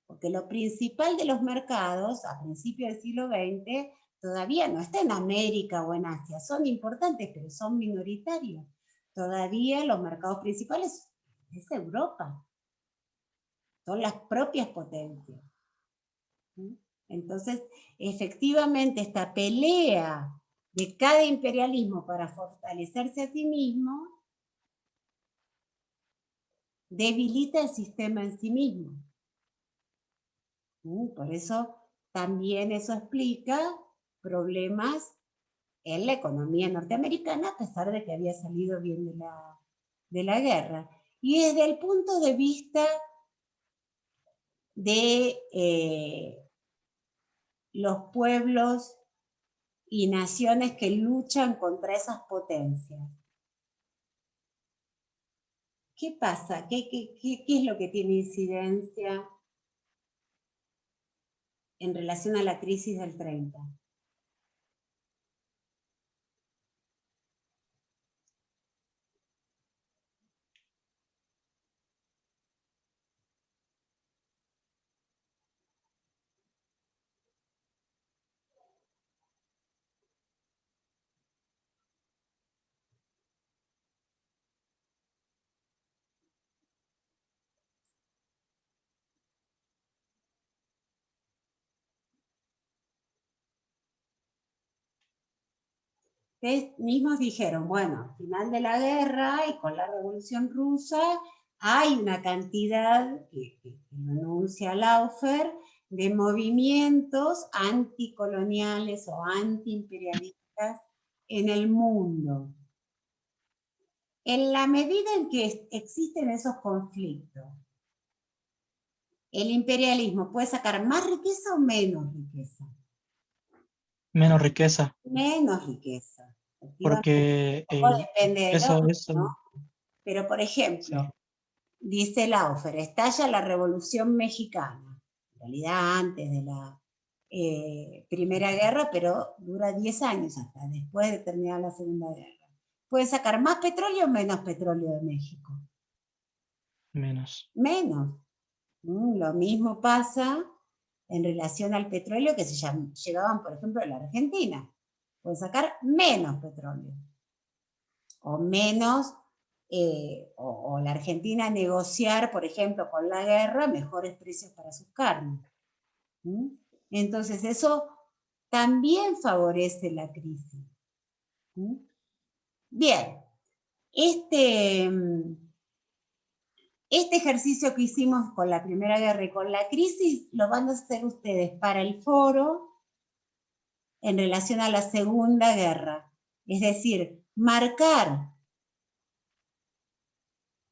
A: Porque lo principal de los mercados a principios del siglo XX todavía no está en América o en Asia, son importantes pero son minoritarios. Todavía los mercados principales es Europa, son las propias potencias. Entonces, efectivamente, esta pelea de cada imperialismo para fortalecerse a sí mismo debilita el sistema en sí mismo. Por eso también eso explica problemas en la economía norteamericana, a pesar de que había salido bien de la guerra. Y desde el punto de vista de los pueblos y naciones que luchan contra esas potencias. ¿Qué pasa? ¿Qué es lo que tiene incidencia en relación a la crisis del 30? Ustedes mismos dijeron, bueno, final de la guerra y con la Revolución Rusa hay una cantidad, que lo enuncia Laufer, de movimientos anticoloniales o antiimperialistas en el mundo. En la medida en que existen esos conflictos, ¿el imperialismo puede sacar más riqueza o menos riqueza?
B: Menos riqueza,
A: Menos riqueza.
B: porque
A: Depende del
B: eso,
A: otro,
B: eso,
A: ¿no? Pero, por ejemplo,
B: sí.
A: dice Laufer, estalla la Revolución Mexicana, en realidad antes de la Primera Guerra, pero dura 10 años hasta después de terminar la Segunda Guerra. ¿Puede sacar más petróleo o menos petróleo de México?
B: Menos.
A: Menos. Lo mismo pasa en relación al petróleo que se llevaban, por ejemplo, a la Argentina. Puede sacar menos petróleo. O menos, o la Argentina negociar, por ejemplo, con la guerra, mejores precios para sus carnes. Entonces eso también favorece la crisis. Bien, este ejercicio que hicimos con la Primera Guerra y con la crisis lo van a hacer ustedes para el foro en relación a la Segunda Guerra. Es decir, marcar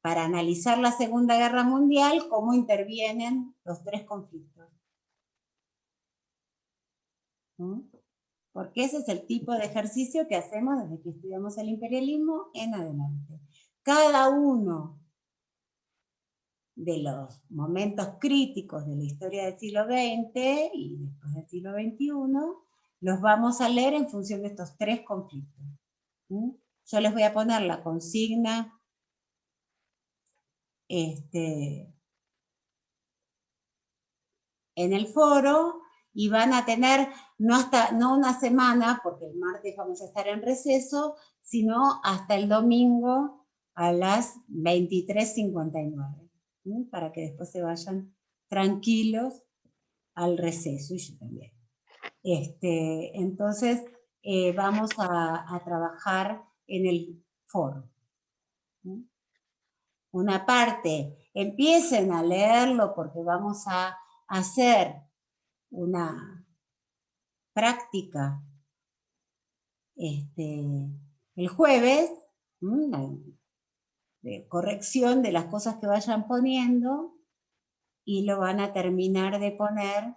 A: para analizar la Segunda Guerra Mundial cómo intervienen los tres conflictos. Porque ese es el tipo de ejercicio que hacemos desde que estudiamos el imperialismo en adelante. Cada uno de los momentos críticos de la historia del siglo XX y después del siglo XXI, los vamos a leer en función de estos tres conflictos. Yo les voy a poner la consigna en el foro y van a tener no una semana, porque el martes vamos a estar en receso, sino hasta el domingo a las 23:59, para que después se vayan tranquilos al receso, y yo también. Entonces, vamos a trabajar en el foro. Una parte, empiecen a leerlo porque vamos a hacer una práctica el jueves, de corrección de las cosas que vayan poniendo, y lo van a terminar de poner,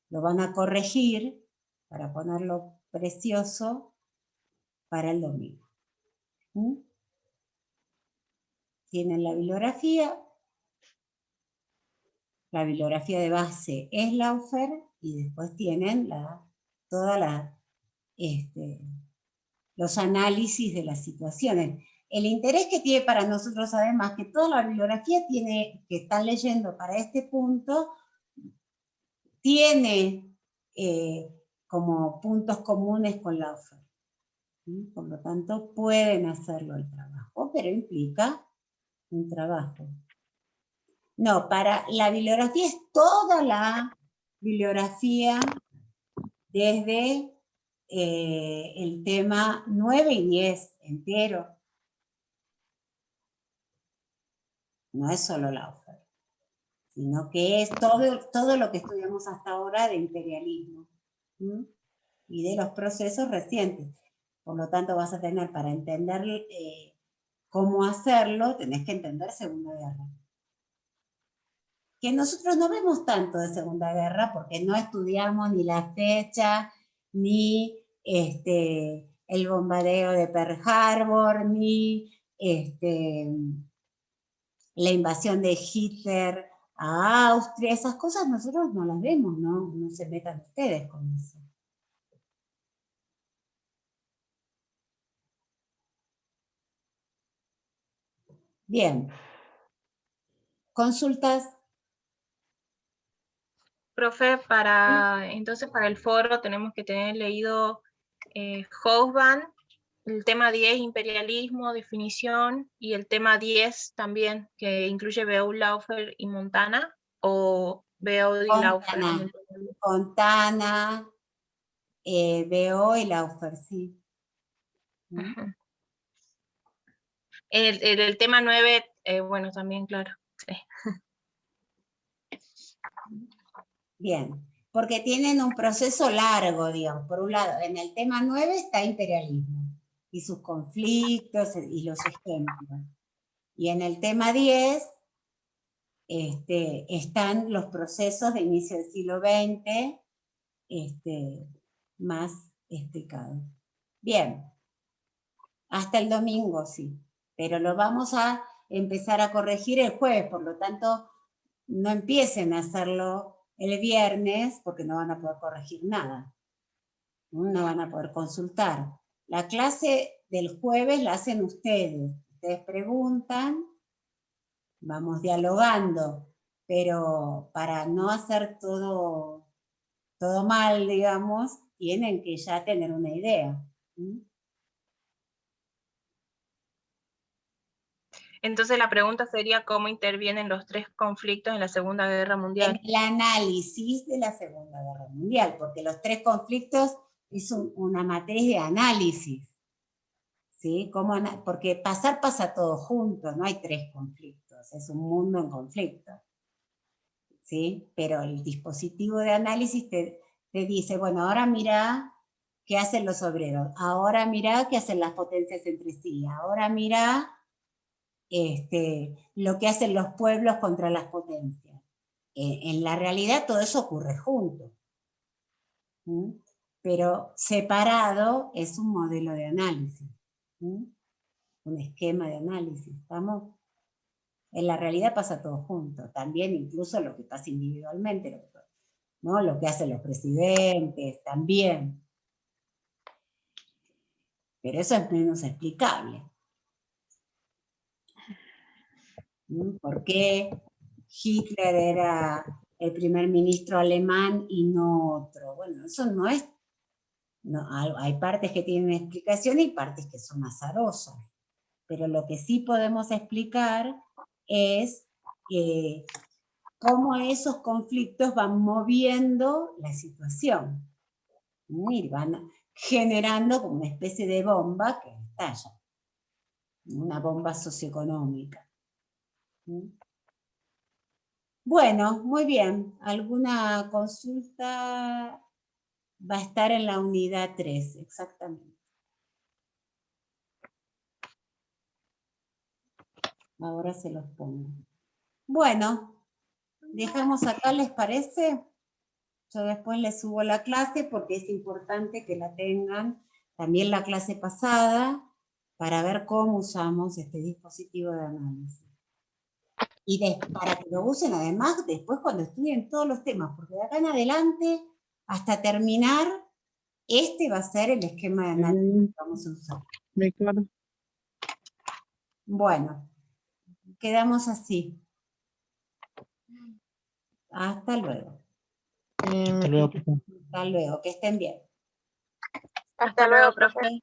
A: lo van a corregir para ponerlo precioso para el domingo. Tienen la bibliografía de base es Laufer, y después tienen toda los análisis de las situaciones. El interés que tiene para nosotros, además, que toda la bibliografía que están leyendo para este punto, tiene como puntos comunes con Laufer. Por lo tanto, pueden hacerlo el trabajo, pero implica un trabajo. No, para la bibliografía es toda la bibliografía desde el tema 9 y 10 entero. No es solo Laufer. sino que es todo lo que estudiamos hasta ahora de imperialismo, ¿m? Y de los procesos recientes. Por lo tanto, vas a tener, para entender cómo hacerlo, tenés que entender Segunda Guerra. Que nosotros no vemos tanto de Segunda Guerra porque no estudiamos ni la fecha, ni el bombardeo de Pearl Harbor, ni la invasión de Hitler a Austria. Esas cosas nosotros no las vemos, ¿no? No se metan ustedes con eso. Bien. ¿Consultas?
D: Profe, entonces para el foro tenemos que tener leído Hobsbawm, el tema 10, imperialismo, definición, y el tema 10 también, que incluye Beoul, Laufer y Montana, o Beoul y Laufer.
A: Fontana, Beoul y Laufer, sí.
D: El tema 9, bueno, también, claro. Sí.
A: Bien, porque tienen un proceso largo, digamos. Por un lado, en el tema 9 está imperialismo, y sus conflictos, y los ejemplos. Y en el tema 10 están los procesos de inicio del siglo XX, más explicados. Bien, hasta el domingo sí, pero lo vamos a empezar a corregir el jueves, por lo tanto, no empiecen a hacerlo el viernes, porque no van a poder corregir nada, no van a poder consultar. La clase del jueves la hacen ustedes preguntan, vamos dialogando, pero para no hacer todo mal, digamos, tienen que ya tener una idea.
D: Entonces la pregunta sería cómo intervienen los 3 conflictos en la Segunda Guerra Mundial.
A: En el análisis de la Segunda Guerra Mundial, porque los 3 conflictos es una matriz de análisis. ¿Sí? Porque pasa todo junto, no hay 3 conflictos, es un mundo en conflicto. ¿Sí? Pero el dispositivo de análisis te dice, bueno, ahora mira qué hacen los obreros, ahora mira qué hacen las potencias entre sí, ahora mira lo que hacen los pueblos contra las potencias. En la realidad todo eso ocurre junto. ¿Mm? Pero separado es un modelo de análisis. ¿Mm? Un esquema de análisis. ¿Estamos? En la realidad pasa todo junto. También incluso lo que pasa individualmente, ¿no? Lo que hacen los presidentes, también. Pero eso es menos explicable. ¿Por qué Hitler era el primer ministro alemán y no otro? Bueno, eso no es... No, hay partes que tienen explicación y partes que son azarosas. Pero lo que sí podemos explicar es cómo esos conflictos van moviendo la situación. Y van generando como una especie de bomba que estalla. Una bomba socioeconómica. Bueno, muy bien. ¿Alguna consulta? Va a estar en la unidad 3, exactamente. Ahora se los pongo. Bueno, dejamos acá, ¿les parece? Yo después les subo la clase porque es importante que la tengan, también la clase pasada, para ver cómo usamos este dispositivo de análisis. Y para que lo usen además después cuando estudien todos los temas, porque de acá en adelante, hasta terminar, este va a ser el esquema de análisis que vamos a usar.
H: Claro.
A: Bueno, quedamos así. Hasta luego.
B: Hasta luego, profe.
A: Hasta luego, que estén bien.
D: Hasta luego, profe.